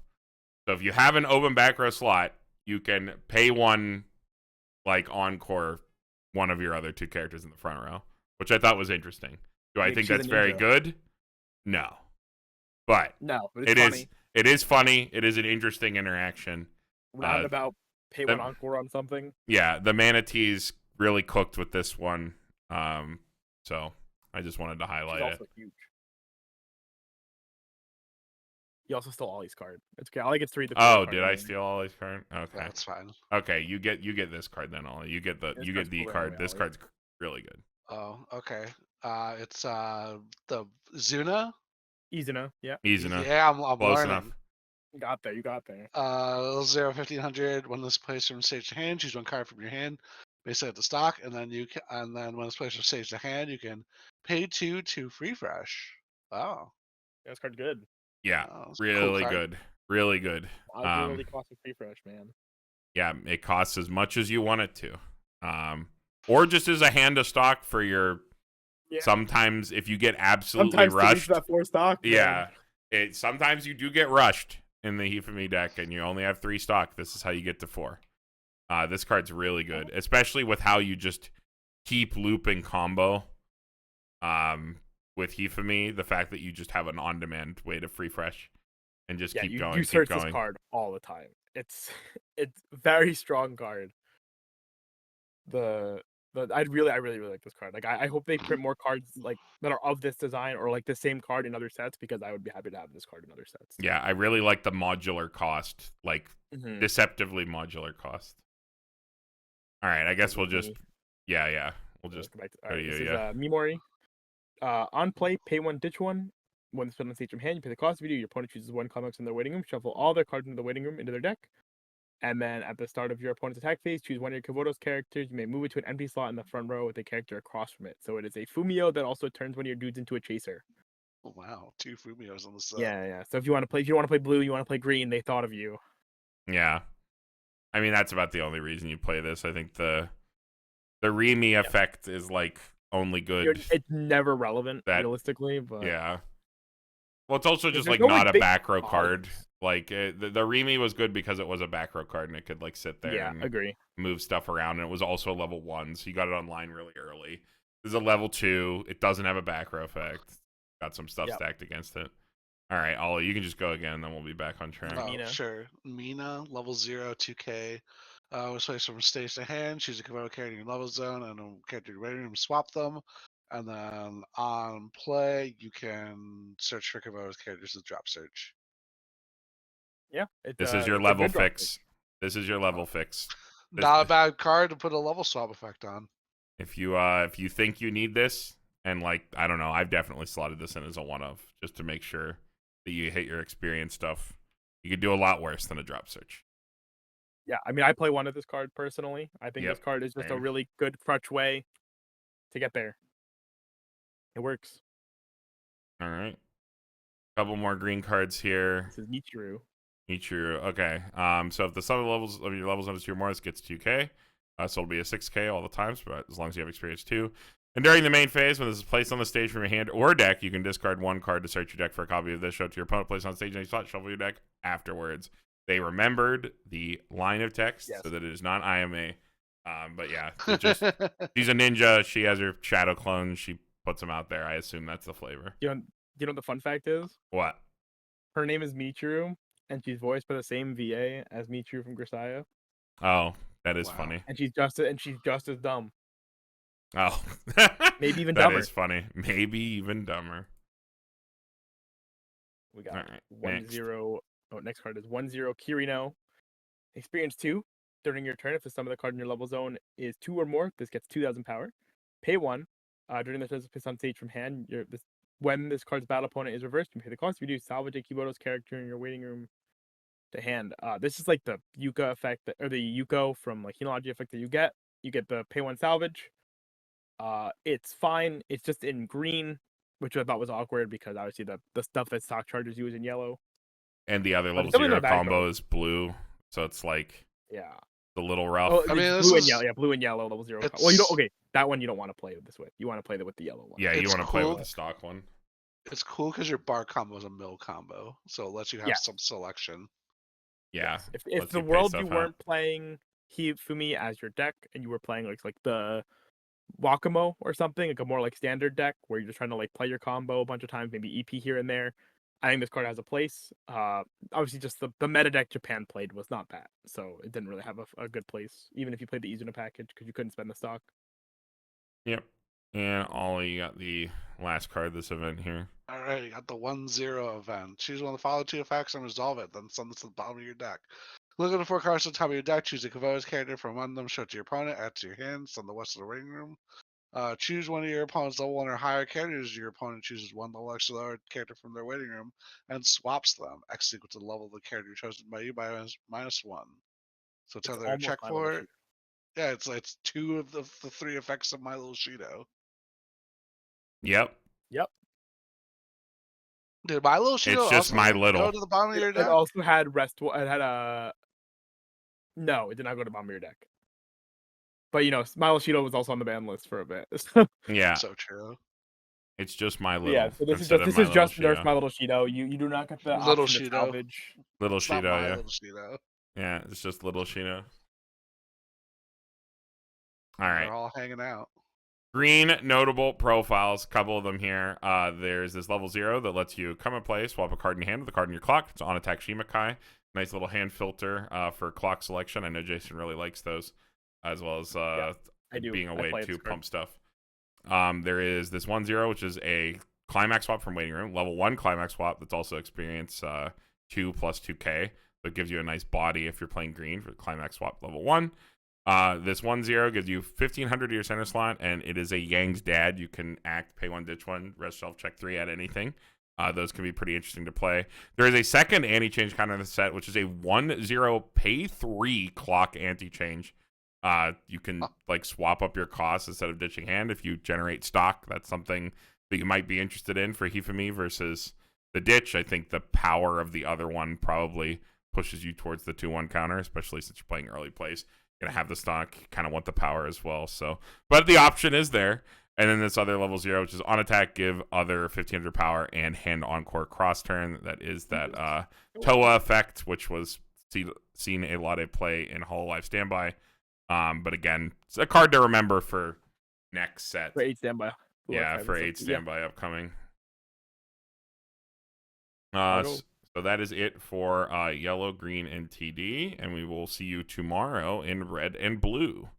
So if you have an open back row slot, you can pay 1, like Encore one of your other 2 characters in the front row, which I thought was interesting. Do I think that's very good? No. But it's funny. It is funny. It is an interesting interaction. Roundabout pay 1 Encore on something. Yeah, the Manatees really cooked with this one. So I just wanted to highlight it. Also huge. You also stole Ollie's card. It's okay. Ollie gets 3. Did I steal Ollie's card? Okay, that's fine. Okay, you get this card then, Ollie. You get the card. This card's really good. Oh, okay. It's the Zuna. Izuna, yeah. Izuna. Yeah, I'm Close learning. enough. You got there. You got there. 0-1500. When this plays from stage to hand, choose one card from your hand, basically at the stock, and then when this plays from stage to hand, you can pay 2 to refresh. Wow. Yeah, this card's good. Yeah, Wow, really cool good. Really good. Really costly refresh, man. Yeah, it costs as much as you want it to. Or just as a hand of stock for your. Yeah. Sometimes if you get absolutely rushed. That 4 stock. Yeah. Sometimes you do get rushed in the Hifumi deck and you only have 3 stock. This is how you get to 4. This card's really good, especially with how you just keep looping combo. With Hifumi, the fact that you just have an on-demand way to free fresh and just keep going. You search this card all the time. It's very strong card. I really like this card. Like I hope they print more cards like that are of this design or like the same card in other sets because I would be happy to have this card in other sets. Yeah, I really like the modular cost, like deceptively modular cost. All right, I guess we'll just we'll just go back to, all right, this is Mimori. On play, pay 1, ditch 1. When it's put on stage from hand, you pay the cost of your opponent chooses 1 comics in their waiting room, shuffle all their cards into the waiting room into their deck. And then at the start of your opponent's attack phase, choose one of your Kivoto's characters. You may move it to an empty slot in the front row with a character across from it. So it is a Fumio that also turns one of your dudes into a chaser. Oh, wow, 2 Fumios on the set. Yeah. So if you want to play blue, you want to play green, they thought of you. Yeah. I mean, that's about the only reason you play this. I think the Remi effect is like only good. It's never relevant realistically, but yeah. Well, it's also just like not a back row card. Like the Remi was good because it was a back row card and it could like sit there and agree. Move stuff around, and it was also a level 1, so you got it online really early. This is a level 2. It doesn't have a back row effect. Got some stuff stacked against it. All right, Ollie, you can just go again, then we'll be back on track. Oh, sure. Mina, level 0, 2K. Was placed from stage to hand. Choose a Kivoto character in your level zone and a character in your waiting room. Swap them. And then on play, you can search for Kivoto's characters with drop search. Yeah. This is your level fix. This is your level fix. Not a bad card to put a level swap effect on. If you think you need this, and like, I don't know, I've definitely slotted this in as a one-of, just to make sure that you hit your experience stuff. You could do a lot worse than a drop search. Yeah, I mean, I play one of this card personally. I think this card is just a really good crutch way to get there. It works. All right. Couple more green cards here. This is Nichiru. Okay. So if the sum of your levels under 2 or more, this gets 2K. So it'll be a 6K all the times, but as long as you have experience 2. And during the main phase, when this is placed on the stage from your hand or deck, you can discard 1 card to search your deck for a copy of this. Show it to your opponent, place on stage, and you slot, shuffle your deck afterwards. They remembered the line of text so that it is not IMA. But yeah, she's a ninja. She has her shadow clones. She puts them out there. I assume that's the flavor. You know what the fun fact is? What? Her name is Michiru, and she's voiced by the same VA as Michiru from Grisaya. Oh, that is funny. And she's just as dumb. Oh, maybe even dumber. That is funny. Maybe even dumber. We got 1-0. Oh, next card is 1-0 Kirino. Experience 2. During your turn, if the sum of the card in your level zone is 2 or more, this gets 2,000 power. Pay 1. During the turn of on stage from hand, when this card's battle opponent is reversed, you pay the cost. If you do, salvage a Kiboto's character in your waiting room to hand. This is like the Yuka effect, or the Yuko from like Hinology effect that you get. You get the pay 1 salvage. It's fine. It's just in green, which I thought was awkward because obviously the stuff that stock chargers use in yellow. And the other level 0 combo is blue, so it's like the little rough. Oh, I mean, blue and yellow. Yeah, blue and yellow level 0. Well, you don't. Okay, that one you don't want to play this with. You want to play with the yellow one. Yeah, you want to play with the stock one. It's cool because your bar combo is a mill combo, so it lets you have some selection. Yeah. If the world you weren't playing Hifumi as your deck and you were playing like the Wakamo or something, like a more like standard deck where you're just trying to like play your combo a bunch of times, maybe EP here and there, I think this card has a place. Obviously, just the meta deck Japan played was not that, so it didn't really have a good place, even if you played the Izuna package, because you couldn't spend the stock. Yep. And Ollie, you got the last card of this event here. All right, you got the 1-0 event. Choose one of the following 2 effects and resolve it, then send this to the bottom of your deck. Look at the 4 cards at the top of your deck, choose a Kivoto's character from one of them, show it to your opponent, add to your hand, send the rest of the waiting room. Choose one of your opponent's level 1 or higher characters. Your opponent chooses one level extra lower character from their waiting room and swaps them. X equals to the level of the character chosen by you by -1. So it's either a check for it. Yeah, it's 2 of the 3 effects of My Little Shido. Yep. Did My Little Shido It's just also My Little. go to the bottom of your deck? It also had restful. It had a. No, it did not go to the bottom of your deck. But My Little Shido was also on the ban list for a bit. Yeah. So true. It's just My Little. Yeah, so this is just Nerf My Little Shido. You do not get the Little option Shido. to salvage. Little It's Shido, not My yeah. Little Shido. Yeah, it's just Little Shido. All right. They're all hanging out. Green notable profiles, couple of them here. There's this level 0 that lets you come and play, swap a card in your hand with a card in your clock. It's on attack Shimakai. Nice little hand filter for clock selection. I know Jason really likes those, as well as being a way to pump stuff. There is this 1/0, which is a climax swap from waiting room. Level 1 climax swap that's also experience 2 plus 2k. So it gives you a nice body if you're playing green for climax swap level 1. This 1/0 gives you 1,500 to your center slot, and it is a Yang's Dad. You can act, pay 1, ditch 1, rest shelf, check 3 at anything. Those can be pretty interesting to play. There is a second anti-change counter in the set, which is a 1/0 pay 3 clock anti-change. You can swap up your costs instead of ditching hand if you generate stock. That's something that you might be interested in for Hifumi versus the ditch. I think the power of the other one probably pushes you towards the 2/1 counter, especially since you're playing early plays. You're gonna have the stock, you kind of want the power as well. So, but the option is there. And then this other level 0, which is on attack, give other 1,500 power and hand encore cross turn. That is that Toa effect, which was seen a lot of play in Hololive Standby. But again, it's a card to remember for next set. For 8 Standby. Yeah, for 8 Standby upcoming. So that is it for yellow, green, and TD. And we will see you tomorrow in red and blue.